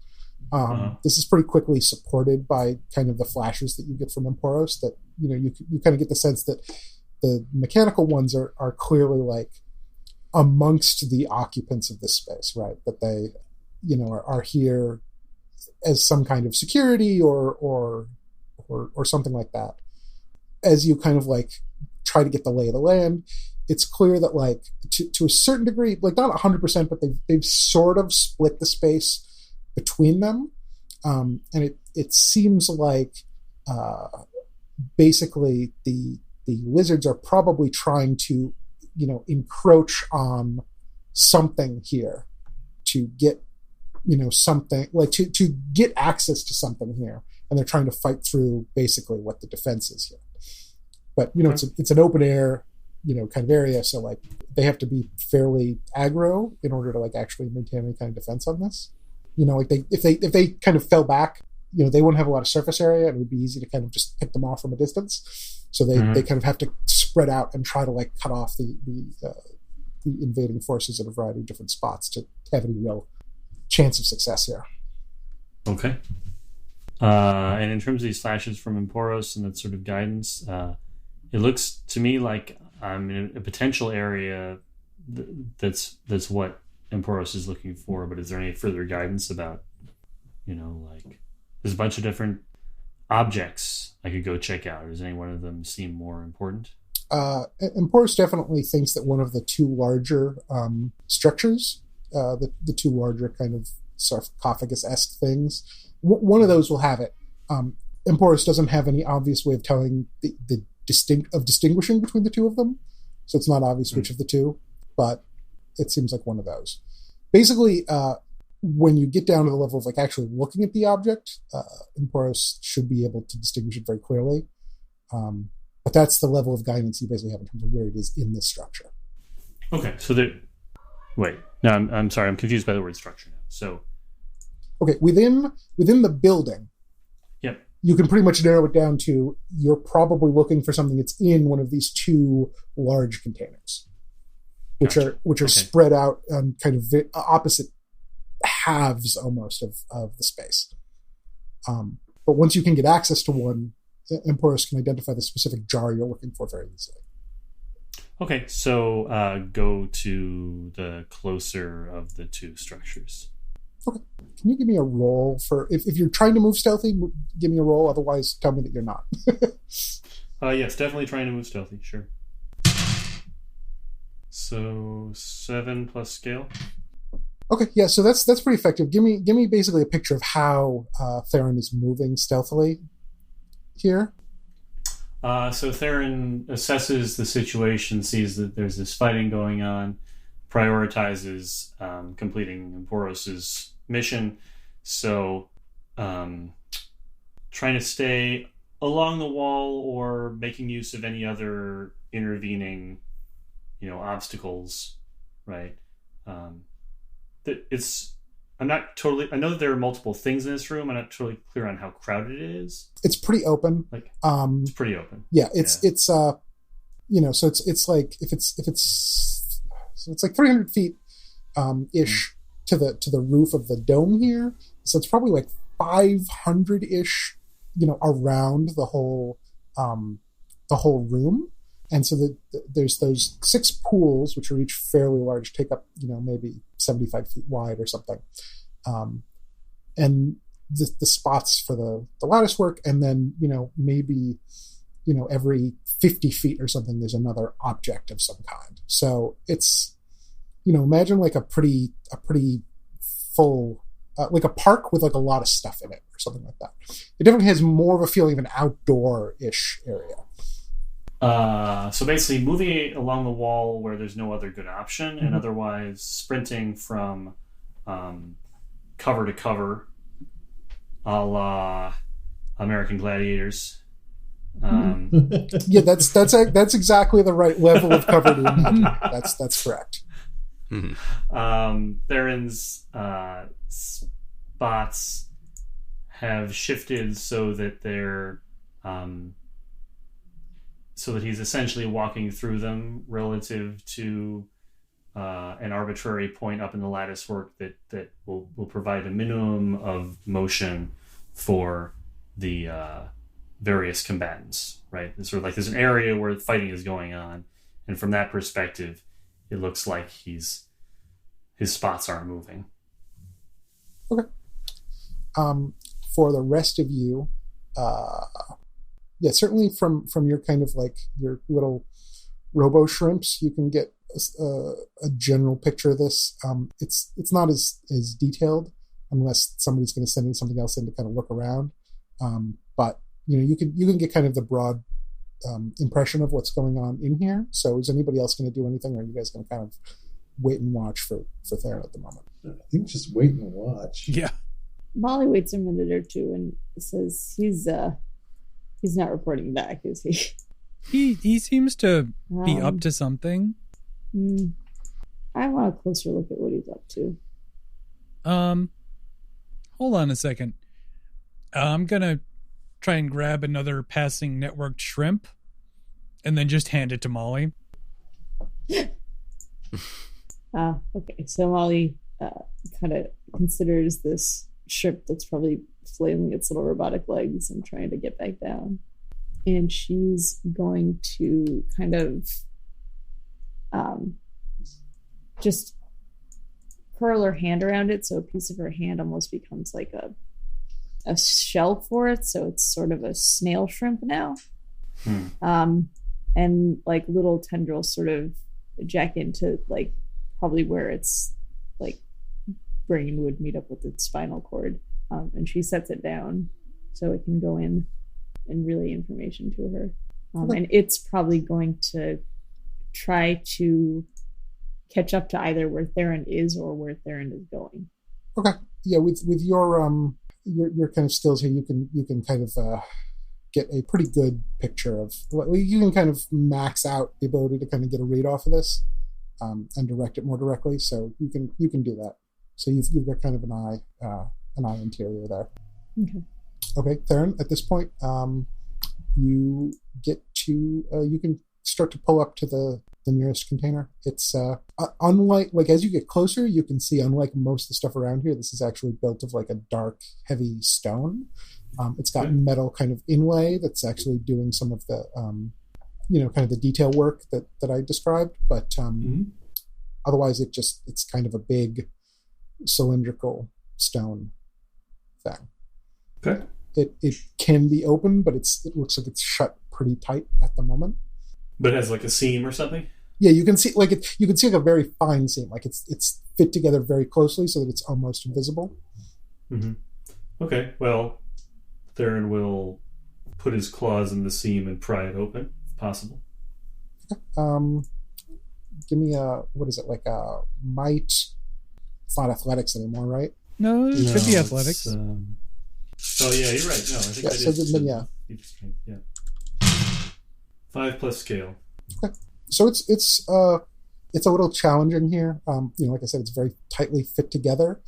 This is pretty quickly supported by kind of the flashes that you get from Emporos, that you kind of get the sense that the mechanical ones are clearly like amongst the occupants of this space, right? That they are here as some kind of security or something like that. As you kind of like try to get the lay of the land, it's clear that like to a certain degree, like not 100%, but they've sort of split the space between them, and it seems like basically the lizards are probably trying to encroach on something here to get something like to get access to something here, and they're trying to fight through basically what the defense is here. But it's an open air kind of area, so like they have to be fairly aggro in order to like actually maintain any kind of defense on this. Like if they kind of fell back, they wouldn't have a lot of surface area, and it would be easy to kind of just pick them off from a distance. So they kind of have to spread out and try to like cut off the invading forces at a variety of different spots to have any real chance of success here. Okay. And in terms of these flashes from Emporos and that sort of guidance, it looks to me like I'm in a potential area that's what Emporos is looking for, but is there any further guidance about, like there's a bunch of different objects I could go check out, or does any one of them seem more important? Emporos definitely thinks that one of the two larger structures, the two larger kind of sarcophagus-esque things, one of those will have it. Emporos doesn't have any obvious way of telling the distinguishing between the two of them, so it's not obvious which of the two, but it seems like one of those. Basically, when you get down to the level of like actually looking at the object, Emporos should be able to distinguish it very clearly. But that's the level of guidance you basically have in terms of where it is in this structure. Okay, so wait. No, I'm sorry. I'm confused by the word structure now. So, okay, within the building, yep, you can pretty much narrow it down to you're probably looking for something that's in one of these two large containers, which are okay, spread out on kind of opposite halves almost of the space. But once you can get access to one, Emporos can identify the specific jar you're looking for very easily. Okay, so go to the closer of the two structures. Okay. Can you give me a roll for... If you're trying to move stealthy, give me a roll. Otherwise, tell me that you're not. Yes, definitely trying to move stealthy, sure. So 7 plus scale. Okay, yeah, so that's pretty effective. Give me basically a picture of how Theron is moving stealthily here. So Theron assesses the situation, sees that there's this fighting going on, prioritizes completing Emporos' mission. So trying to stay along the wall or making use of any other intervening, obstacles, right? I'm not totally... I know that there are multiple things in this room. I'm not totally clear on how crowded it is. It's pretty open. It's pretty open. Yeah, it's so it's like if it's like 300 feet ish to the roof of the dome here. So it's probably like 500 ish, around the whole room. And so there's those 6 pools, which are each fairly large, take up, maybe 75 feet wide or something. And the spots for the lattice work, and then, maybe, every 50 feet or something, there's another object of some kind. So it's, imagine like a pretty full, like a park with like a lot of stuff in it or something like that. It definitely has more of a feeling of an outdoor-ish area. So basically moving along the wall where there's no other good option, and otherwise sprinting from cover to cover, a la American Gladiators. Yeah, that's exactly the right level of cover to imagine. That's correct. Theron's spots have shifted so that they're so that he's essentially walking through them relative to an arbitrary point up in the lattice work that will provide a minimum of motion for the various combatants, right? It's sort of like there's an area where fighting is going on, and from that perspective, it looks like his spots aren't moving. Okay. For the rest of you, certainly from your kind of like your little robo shrimps, you can get a general picture of this. It's not as detailed unless somebody's going to send something else in to kind of look around. But you can get kind of the broad impression of what's going on in here. So is anybody else going to do anything, or are you guys going to kind of wait and watch for Theron at the moment? I think just wait and watch. Yeah. Molly waits a minute or two and says he's not reporting back, is he? He seems to be up to something. I want a closer look at what he's up to. Hold on a second. I'm gonna try and grab another passing networked shrimp and then just hand it to Molly. Okay, so Molly kind of considers this shrimp that's probably flailing its little robotic legs and trying to get back down. And she's going to kind of just curl her hand around it, so a piece of her hand almost becomes like a shell for it, so it's sort of a snail shrimp now. And like little tendrils sort of jack into like probably where its like brain would meet up with its spinal cord, and she sets it down so it can go in and relay information to her, and it's probably going to try to catch up to either where Theron is or where Theron is going. Okay, yeah, with your kind of skills here, you can kind of get a pretty good picture of. You can kind of max out the ability to kind of get a read off of this, and direct it more directly. So you can do that. So you've got kind of an eye interior there. Okay, Theron. At this point, you get to you can start to pull up to the nearest container. It's unlike, like, as you get closer, you can see, unlike most of the stuff around here, this is actually built of like a dark, heavy stone. It's got metal kind of inlay that's actually doing some of the kind of the detail work that I described, but otherwise it's kind of a big cylindrical stone thing. Okay. It can be open, but it looks like it's shut pretty tight at the moment. But it has like a seam or something? Yeah, you can see like a very fine seam. Like it's fit together very closely so that it's almost invisible. Okay, well, Theron will put his claws in the seam and pry it open, if possible. Okay. Give me what is it, like a might? It's not athletics anymore, right? No, it could be athletics. Oh yeah, you're right. No, I think so then, yeah. 5 plus scale. Okay. So it's a little challenging here. Like I said, it's very tightly fit together.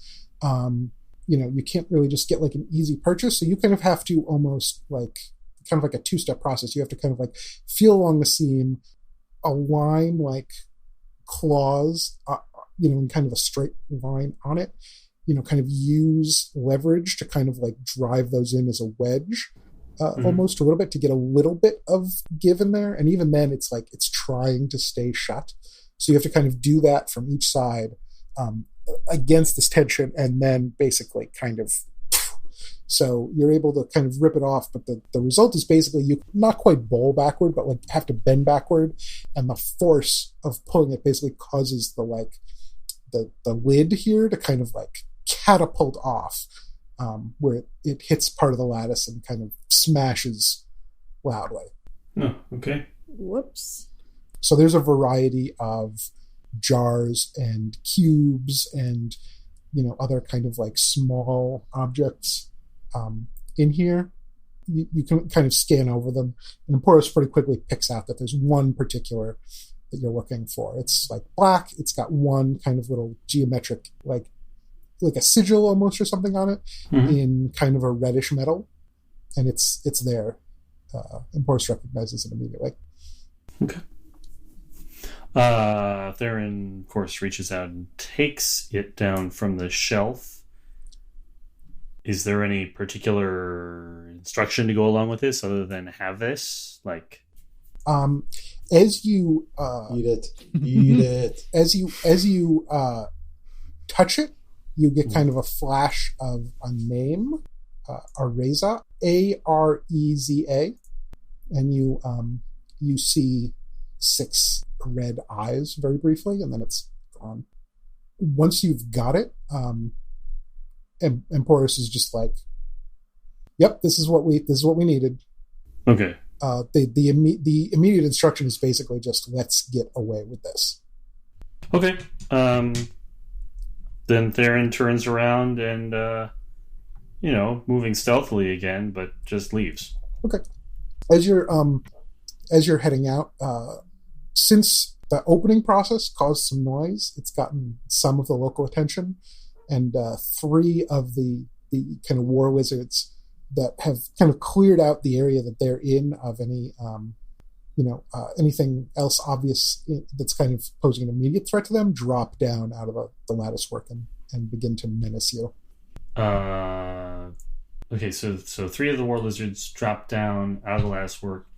You can't really just get like an easy purchase. So you kind of have to almost like kind of like a 2-step process. You have to kind of like feel along the seam, align like claws, in kind of a straight line on it, kind of use leverage to kind of like drive those in as a wedge. almost a little bit to get a little bit of give in there. And even then, it's like it's trying to stay shut. So you have to kind of do that from each side against this tension, and then basically kind of. So you're able to kind of rip it off, but the result is basically you not quite bowl backward, but like have to bend backward, and the force of pulling it basically causes the lid here to kind of like catapult off, where it hits part of the lattice and kind of smashes loudly. Oh, okay. Whoops. So there's a variety of jars and cubes and other kind of like small objects in here. You can kind of scan over them, and Emporos pretty quickly picks out that there's one particular that you're looking for. It's like black. It's got one kind of little geometric, like a sigil almost or something on it, in kind of a reddish metal, and it's there. Emporos recognizes it immediately. Okay. Theron, of course, reaches out and takes it down from the shelf. Is there any particular instruction to go along with this other than have this? Like, as you eat it. As you touch it, you get kind of a flash of a name, Areza, Areza, and you see 6 red eyes very briefly, and then it's gone. Once you've got it, Emporos is just like, "Yep, this is what we needed." Okay. The immediate instruction is basically just, "Let's get away with this." Okay. Then Theron turns around and, moving stealthily again, but just leaves. Okay. As you're heading out, since the opening process caused some noise, it's gotten some of the local attention, and 3 of the kind of war lizards that have kind of cleared out the area that they're in of any anything else obvious that's kind of posing an immediate threat to them drop down out of the lattice work and begin to menace you. Okay, so 3 of the war lizards drop down out of the lattice work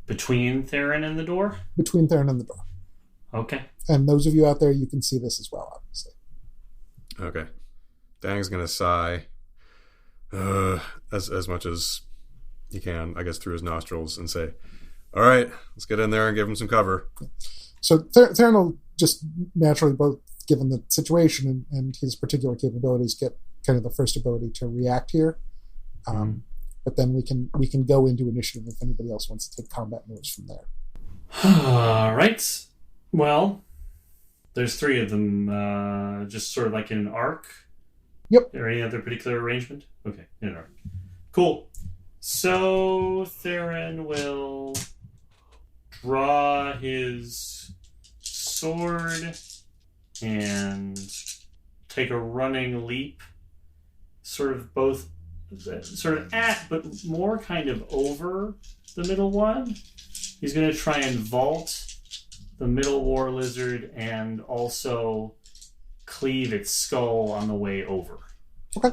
between Theron and the door? Between Theron and the door. Okay. And those of you out there, you can see this as well, obviously. Okay. Dang's gonna sigh as much as he can, I guess, through his nostrils, and say, "All right, let's get in there and give him some cover." So Theron will just naturally, both given the situation and his particular capabilities, get kind of the first ability to react here. But then we can go into initiative if anybody else wants to take combat moves from there. All right. Well, there's 3 of them, just sort of like in an arc. Yep. Is there any other particular arrangement? Okay, in an arc. Cool. So Theron will draw his sword and take a running leap, sort of at, but more kind of over the middle one. He's going to try and vault the middle war lizard and also cleave its skull on the way over. Okay.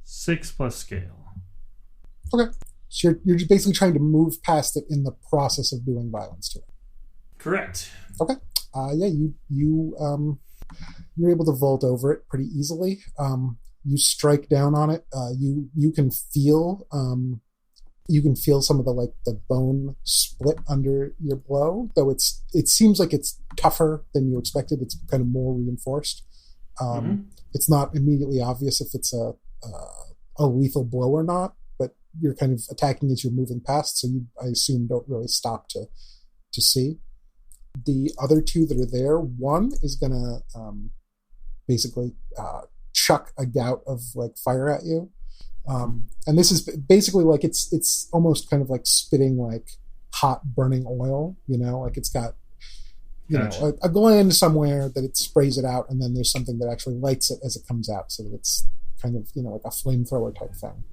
6 plus scale. Okay. So you're just basically trying to move past it in the process of doing violence to it. Correct. Okay. You're able to vault over it pretty easily. You strike down on it. You can feel some of the bone split under your blow, though it seems like it's tougher than you expected. It's kind of more reinforced. It's not immediately obvious if it's a lethal blow or not, but you're kind of attacking as you're moving past, so you, I assume, don't really stop to see. The other 2 that are there, one is gonna basically chuck a gout of fire at you. And this is basically it's almost kind of like spitting hot burning oil, it's got a gland somewhere that it sprays it out, and then there's something that actually lights it as it comes out, so that it's kind of like a flamethrower type thing.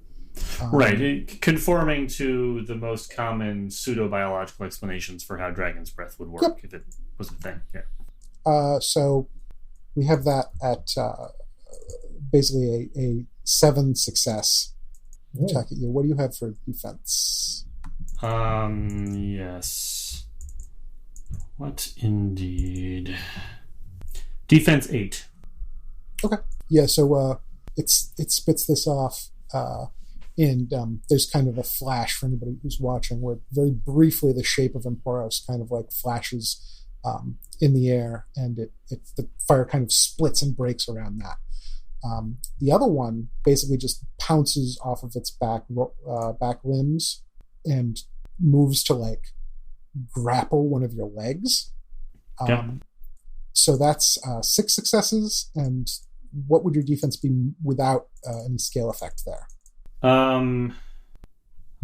Right, conforming to the most common pseudo-biological explanations for how dragon's breath would work. Yep. If it was a thing. Yeah. So we have that at basically a 7 success. attack at you. What do you have for defense? Yes. What indeed? Defense 8. Okay. Yeah, so it spits this off, and there's kind of a flash for anybody who's watching where very briefly the shape of Emporos kind of like flashes in the air, and the fire kind of splits and breaks around that. The other one basically just pounces off of its back limbs and moves to like grapple one of your legs. So that's 6 successes. And what would your defense be without any scale effect there? Well,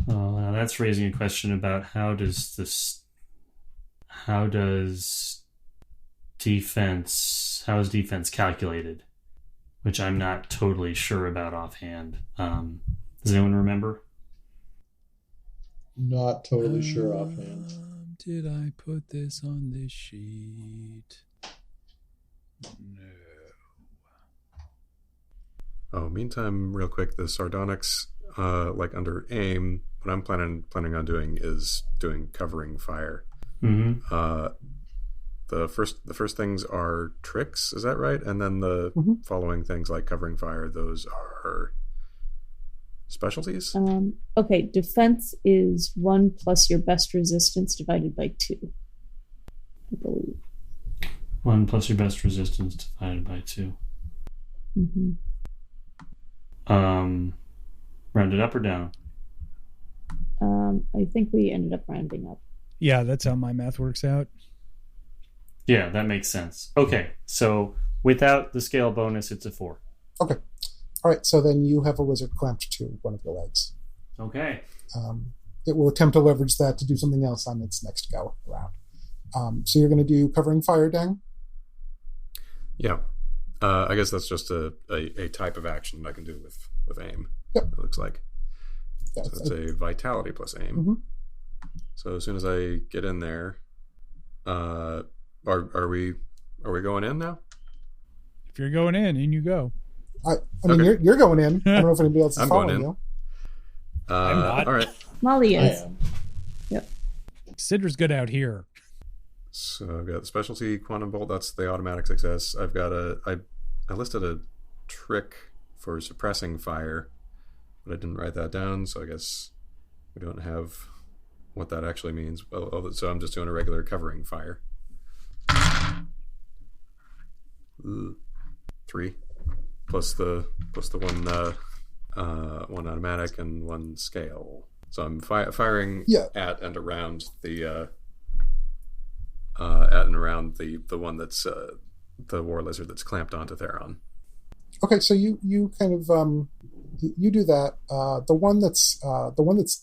now that's raising a question about how is defense calculated, which I'm not totally sure about offhand. Does anyone remember? Not totally sure offhand. Did I put this on this sheet? No. Oh, meantime, real quick, the sardonyx, like under aim, what I'm planning on doing is doing covering fire. Mm-hmm. The first things are tricks, is that right? And then the following things like covering fire, those are specialties? Okay, defense is 1 plus your best resistance divided by 2, I believe. 1 plus your best resistance divided by 2. Mm-hmm. Rounded up or down? I think we ended up rounding up. Yeah, that's how my math works out. Yeah, that makes sense. Okay, so without the scale bonus, it's a 4. Okay. All right, so then you have a lizard clamped to one of your legs. Okay. It will attempt to leverage that to do something else on its next go around. So you're going to do covering fire, Dang? Yeah. I guess that's just a type of action that I can do with aim. Yep. It looks like. Yeah, so it's a vitality plus aim. Mm-hmm. So as soon as I get in there, are we going in now? If you're going in you go. I mean, Okay. you're going in. I don't know if anybody else is I'm following going in. you. I'm not. All right. Molly I is. am. Yep. Cidra's good out here. So I've got the specialty quantum bolt. That's the automatic success. I've got I listed a trick for suppressing fire, but I didn't write that down. So I guess we don't have what that actually means. So I'm just doing a regular covering fire. 3 plus the one automatic and 1 scale. So I'm firing at and around the the one that's the war lizard that's clamped onto Theron. Okay, so you kind of you do that. The one that's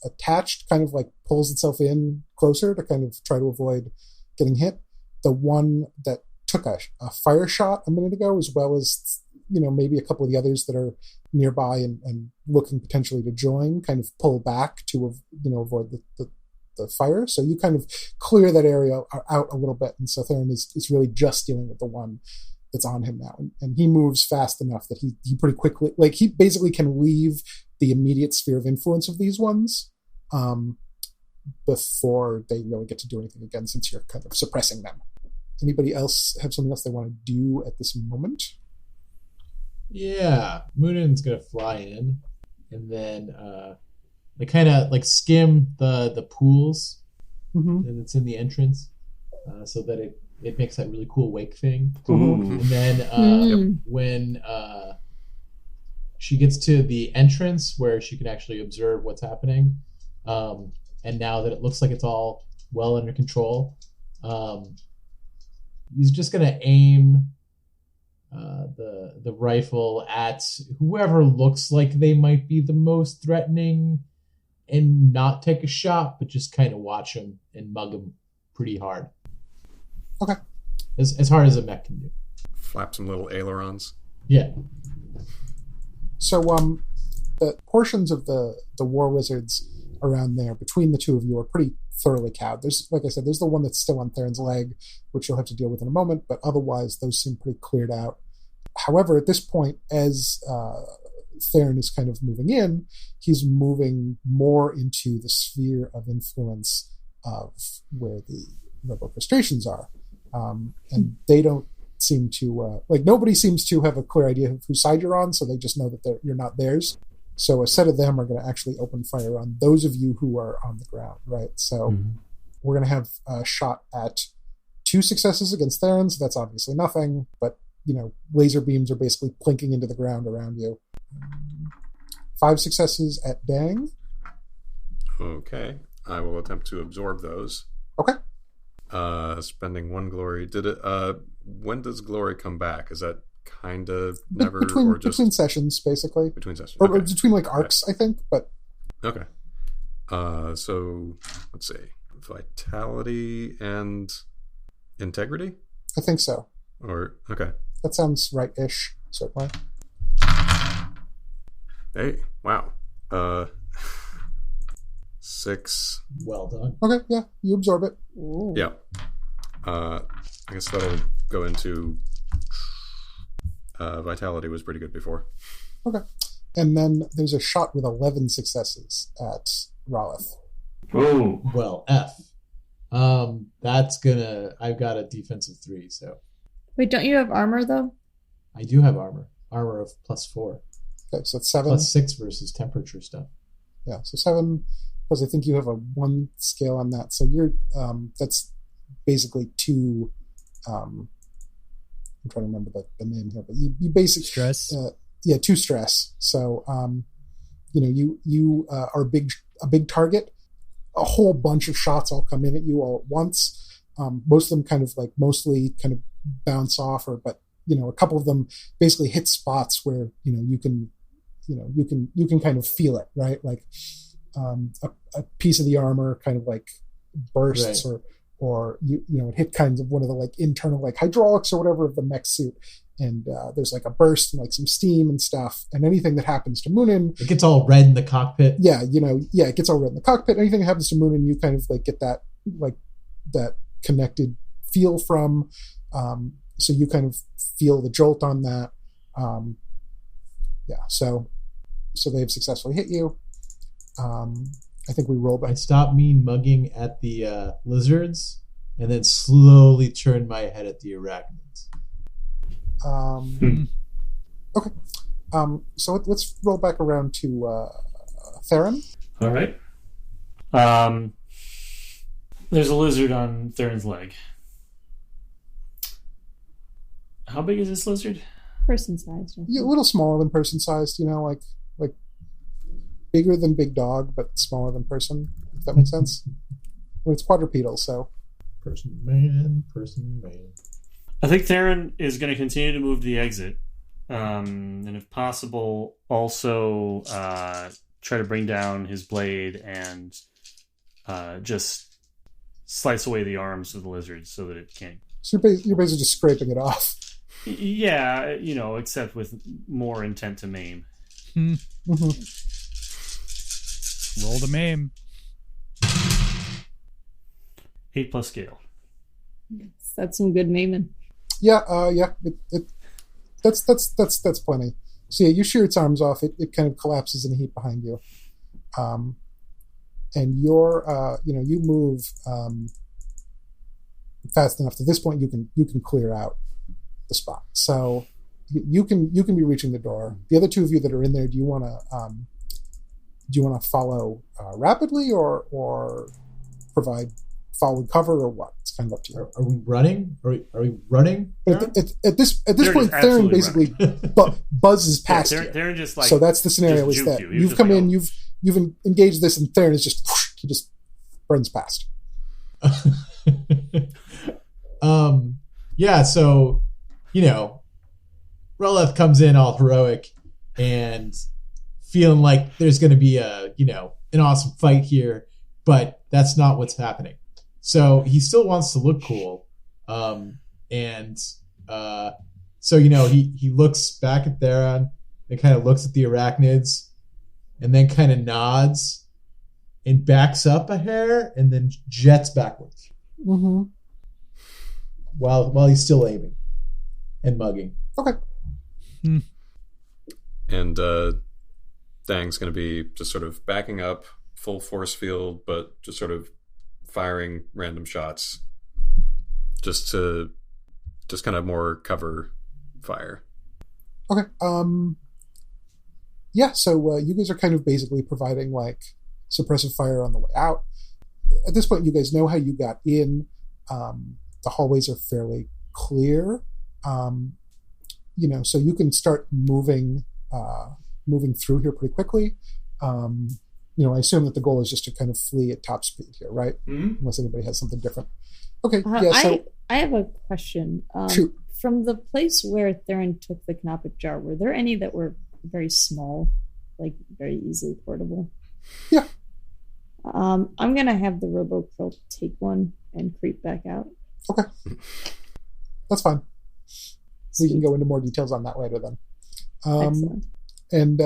attached kind of like pulls itself in closer to kind of try to avoid getting hit. The one that took a fire shot a minute ago, as well as maybe a couple of the others that are nearby and looking potentially to join, kind of pull back to avoid the fire. So you kind of clear that area out a little bit, and so Theron is really just dealing with the one that's on him now, and he moves fast enough that he pretty quickly, like, he basically can leave the immediate sphere of influence of these ones before they really get to do anything again, since you're kind of suppressing them. Anybody else have something else they want to do at this moment? Yeah, Moonin's gonna fly in, and then they kind of like skim the pools and it's in the entrance, so that it makes that really cool wake thing. And then when she gets to the entrance where she can actually observe what's happening, and now that it looks like it's all well under control, he's just gonna aim the rifle at whoever looks like they might be the most threatening, and not take a shot, but just kind of watch him and mug him pretty hard. Okay. As hard as a mech can do. Flap some little ailerons. Yeah. So the portions of the war wizards around there between the two of you are pretty thoroughly cowed. There's, like I said, there's the one that's still on Theron's leg, which you'll have to deal with in a moment, but otherwise those seem pretty cleared out. However, at this point, as Theron is kind of moving in, he's moving more into the sphere of influence of where the robo-crustaceans are. And they don't seem to, nobody seems to have a clear idea of whose side you're on, so they just know that you're not theirs. So a set of them are going to actually open fire on those of you who are on the ground, right? So we're going to have a shot at 2 successes against Theron, so that's obviously nothing, but, laser beams are basically plinking into the ground around you. 5 successes at Dang. Okay. I will attempt to absorb those. Okay. Spending 1 glory. When does glory come back? Is that kind of never between sessions, basically? Between sessions. Or between arcs, I think, but... Okay. So, let's see. Vitality and integrity? I think so. Okay. That sounds right-ish, certainly. Hey, wow. 6. Well done. Okay, yeah, you absorb it. Ooh. Yeah. I guess that'll go into... vitality was pretty good before. Okay. And then there's a shot with 11 successes at Rolith. Oh. Well, F. I've got a defensive 3, so. Wait, don't you have armor, though? I do have armor. Armor of +4. Okay, so it's 7. +6 versus temperature stuff. Yeah, so 7, because I think you have a 1 scale on that. So you're, that's basically 2, I'm trying to remember the name here, but you basically... Stress? 2 stress. So, you are a big target. A whole bunch of shots all come in at you all at once. Most of them mostly kind of bounce off, but a couple of them basically hit spots where you can kind of feel it, right? Like a piece of the armor kind of bursts, right. or it hit kind of one of the internal hydraulics or whatever of the mech suit, and there's a burst and some steam and stuff, and anything that happens to Moonin, it gets all red in the cockpit. It gets all red in the cockpit. Anything that happens to Moonin, you kind of get that that connected feel from, so you kind of feel the jolt on that. So they've successfully hit you. I think we roll by. I stopped me mugging at the lizards, and then slowly turned my head at the arachnids. Okay. So let's roll back around to Theron. All right. There's a lizard on Theron's leg. How big is this lizard? Person sized. Yeah, a little smaller than person sized. Like bigger than big dog, but smaller than person. If that makes sense. It's quadrupedal, so. Person man. I think Theron is going to continue to move to the exit, and if possible, also try to bring down his blade and just slice away the arms of the lizard so that it can't. So you're basically just scraping it off. Yeah, except with more intent to maim. Mm-hmm. Roll to maim. 8+ scale. That's some good maiming. Yeah. That's plenty. So yeah, you shear its arms off. It kind of collapses in a heap behind you, and you're you move fast enough. To this point, you can clear out the spot. So you can be reaching the door. The other two of you that are in there, do you want to follow rapidly or provide follow cover or what? It's kind of up to you. Are we running? Are we running? At this point, Theron basically buzzes past you. Theron just so that's the scenario. Is that you've come in, you've engaged this, and Theron is just he just burns past. Yeah. So Roleth comes in all heroic and feeling like there's going to be an awesome fight here, but that's not what's happening. So he still wants to look cool. So he looks back at Theron and kind of looks at the arachnids and then kind of nods and backs up a hair and then jets backwards. Mm-hmm. While he's still aiming and mugging. Okay. And Dang's going to be just sort of backing up, full force field, but just sort of firing random shots just kind of more cover fire. Okay. Yeah, so you guys are kind of basically providing like suppressive fire on the way out. At this point, you guys know how you got in. The hallways are fairly clear. So you can start moving through here pretty quickly. I assume that the goal is just to kind of flee at top speed here, right? Mm-hmm. Unless anybody has something different. Okay, I have a question. Shoot. From the place where Theron took the Knoppet jar, were there any that were very small, like very easily portable? Yeah. I'm going to have the Robo-Krill take one and creep back out. Okay. That's fine. We can go into more details on that later then. Excellent. And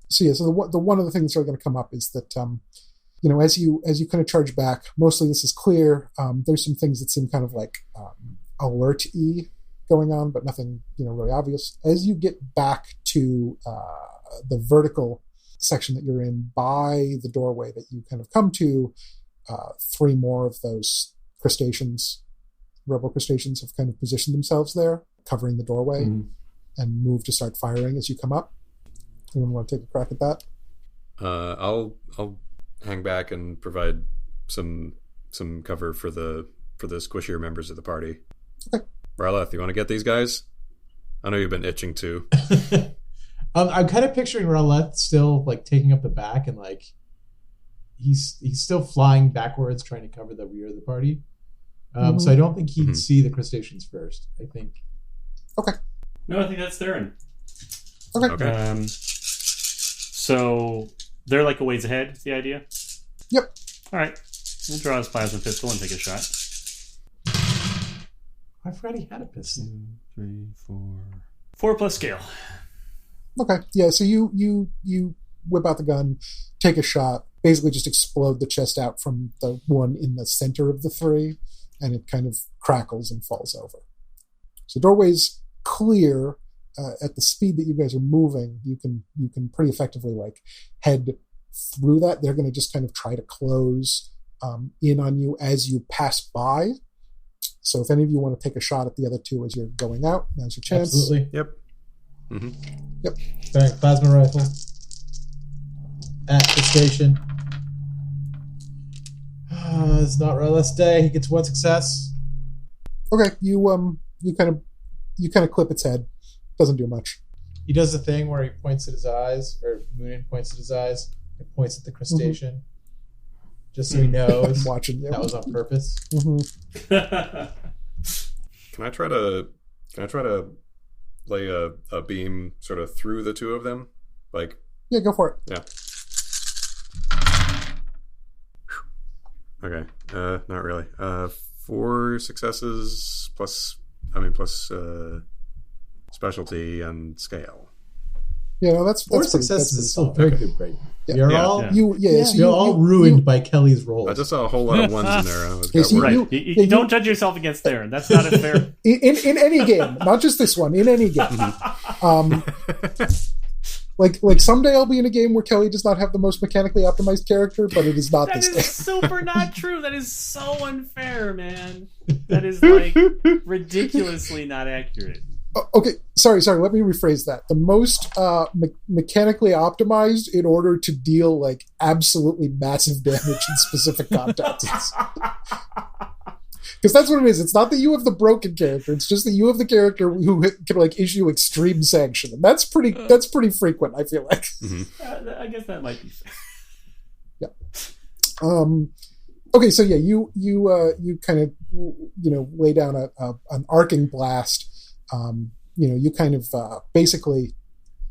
so the one of the things that are going to come up is that as you kind of charge back, mostly this is clear. There's some things that seem kind of like alert-y going on, but nothing really obvious. As you get back to the vertical section that you're in by the doorway that you kind of come to, 3 more of those crustaceans, robo-crustaceans, have kind of positioned themselves there, covering the doorway, and move to start firing as you come up. Anyone want to take a crack at that? I'll hang back and provide some cover for the squishier members of the party. Okay. Ryleth, you want to get these guys? I know you've been itching to. I'm kind of picturing Ryleth still like taking up the back and like he's still flying backwards trying to cover the rear of the party. So I don't think he'd see the crustaceans first. I think. Okay. No, I think that's Theron. Okay. So they're like a ways ahead, is the idea? Yep. All right. We'll draw his plasma pistol and take a shot. I forgot he had a pistol. 2, 3, 4. 4 plus scale. Okay. Yeah, so you whip out the gun, take a shot, basically just explode the chest out from the one in the center of the 3, and it kind of crackles and falls over. So doorway's clear. At the speed that you guys are moving, you can pretty effectively like head through that. They're going to just kind of try to close in on you as you pass by. So if any of you want to take a shot at the other 2 as you're going out, now's your chance. Absolutely. Yep. Mm-hmm. Yep. All right, plasma rifle at the station. It's not Ryleth's day. He gets 1 success. Okay, you kind of clip its head. Doesn't do much. He does the thing where he points at his eyes, or Moonin points at his eyes, and points at the crustacean, just so he knows watching that was on purpose. Can I try to lay a beam sort of through the 2 of them? Like, yeah, go for it. Yeah. Okay. Not really. 4 successes plus specialty and scale. Yeah, no, that's 4 pretty, successes that's is still pretty very good, right? Yeah. You're Yeah. all Yeah. So you're all ruined by Kelly's roll. I just saw a whole lot of 1s in there. And I was Yeah, so Right. You don't judge yourself against Theron. That's not a fair... in any game, not just this one, in any game. Like someday I'll be in a game where Kelly does not have the most mechanically optimized character, but it is not That this is game. super not true. That is so unfair, man. That is like ridiculously not accurate. Okay, sorry. Let me rephrase that. The most mechanically optimized in order to deal like absolutely massive damage in specific contexts. Because that's what it is. It's not that you have the broken character. It's just that you have the character who can like issue extreme sanction, and that's pretty frequent. I feel like. I guess that might be fair. Yeah. Okay, so yeah, you kind of lay down an arcing blast. You kind of basically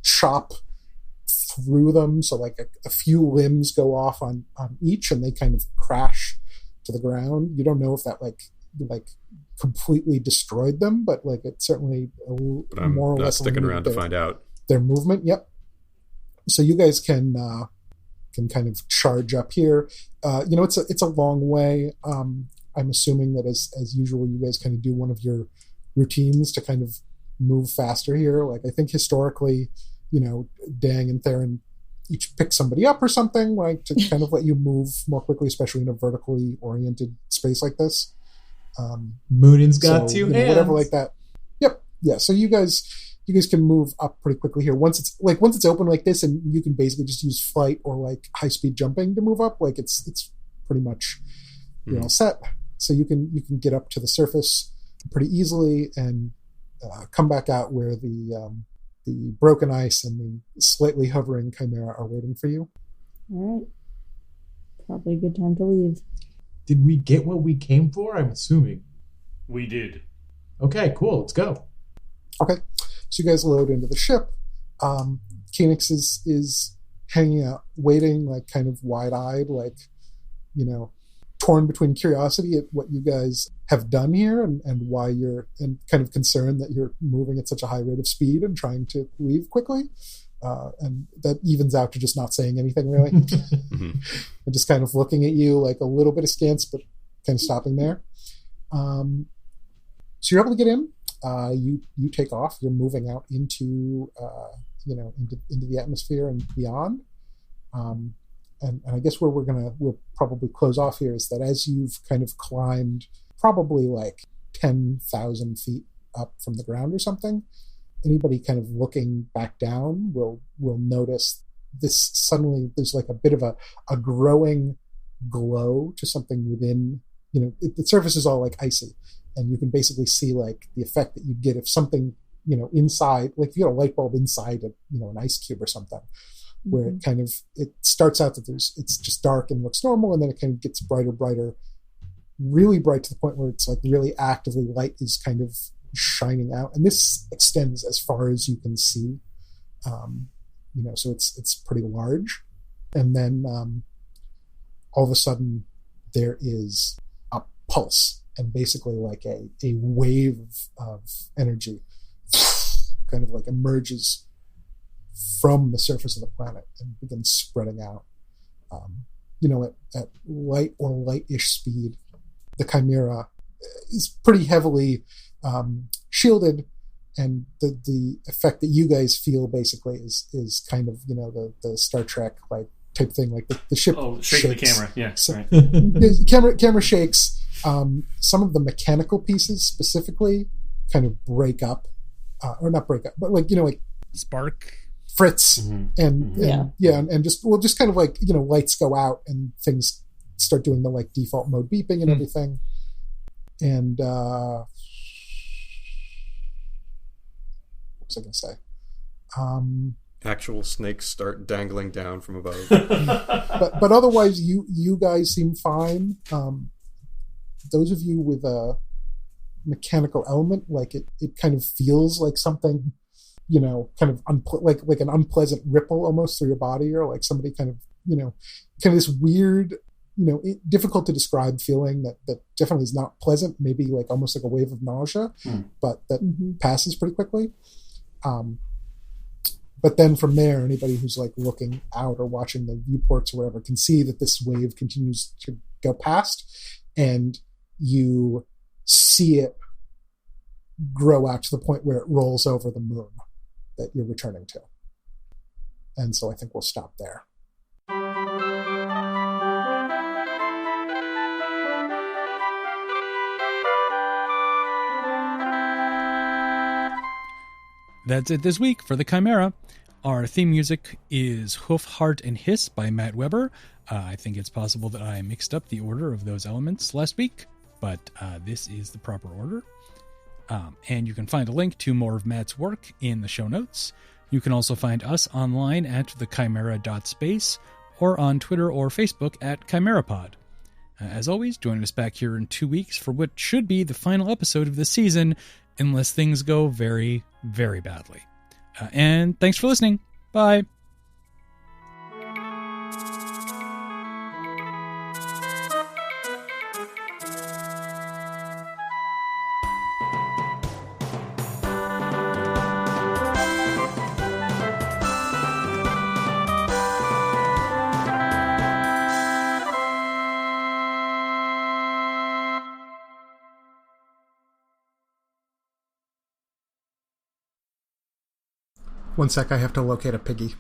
chop through them, so like a few limbs go off on each, and they kind of crash to the ground. You don't know if that like completely destroyed them, but like it certainly more or less sticking around to find out their movement. Yep. So you guys can kind of charge up here. It's a long way. I'm assuming that as usual, you guys kind of do one of your routines to kind of move faster here. Like I think historically, Dang and Theron each pick somebody up or something, like to kind of let you move more quickly, especially in a vertically oriented space like this. Moonin's got two hands. Whatever like that. Yep. Yeah. So you guys can move up pretty quickly here. Once it's open like this, and you can basically just use flight or like high speed jumping to move up. Like it's pretty much you're all set. So you can get up to the surface pretty easily and come back out where the broken ice and the slightly hovering chimera are waiting for you. All right. Probably a good time to leave. Did we get what we came for? I'm assuming. We did. Okay, cool. Let's go. Okay. So you guys load into the ship. Phoenix is hanging out, waiting, like kind of wide-eyed, like, torn between curiosity at what you guys have done here and why you're and kind of concerned that you're moving at such a high rate of speed and trying to leave quickly. And that evens out to just not saying anything really. And just kind of looking at you like a little bit askance, but kind of stopping there. So you're able to get in. You take off. You're moving out into into the atmosphere and beyond. And I guess where we'll probably close off here is that as you've kind of climbed probably like 10,000 feet up from the ground or something, anybody kind of looking back down will notice this suddenly there's like a bit of a growing glow to something within, the surface is all like icy, and you can basically see like the effect that you'd get if something, inside, like if you had a light bulb inside an ice cube or something, where it starts out that it's just dark and looks normal, and then it kind of gets brighter, really bright to the point where it's like really actively light is kind of shining out, and this extends as far as you can see. So it's pretty large, and then all of a sudden there is a pulse, and basically like a wave of energy kind of like emerges from the surface of the planet and begins spreading out. At light or light-ish speed, the chimera is pretty heavily shielded, and the effect that you guys feel basically is kind of the Star Trek like type thing, like the ship shake shakes. The camera, yeah, so, right. camera shakes. Some of the mechanical pieces specifically kind of break up, or not break up, but like spark. Fritz and just kind of like lights go out and things start doing the like default mode beeping and everything, and what was I gonna say? Actual snakes start dangling down from above. but otherwise you guys seem fine. Those of you with a mechanical element, like it kind of feels like something kind of like an unpleasant ripple almost through your body, or like somebody kind of this weird, difficult to describe feeling that definitely is not pleasant, maybe like almost like a wave of nausea, but that passes pretty quickly. But then from there, anybody who's like looking out or watching the viewports or whatever can see that this wave continues to go past, and you see it grow out to the point where it rolls over the moon that you're returning to. And so I think we'll stop there. That's it this week for the Chimera. Our theme music is Hoof, Heart, and Hiss by Matt Weber. I think it's possible that I mixed up the order of those elements last week, but this is the proper order. And you can find a link to more of Matt's work in the show notes. You can also find us online at thechimera.space or on Twitter or Facebook at ChimeraPod. As always, join us back here in 2 weeks for what should be the final episode of the season, unless things go very, very badly. And thanks for listening. Bye. One sec, I have to locate a piggy.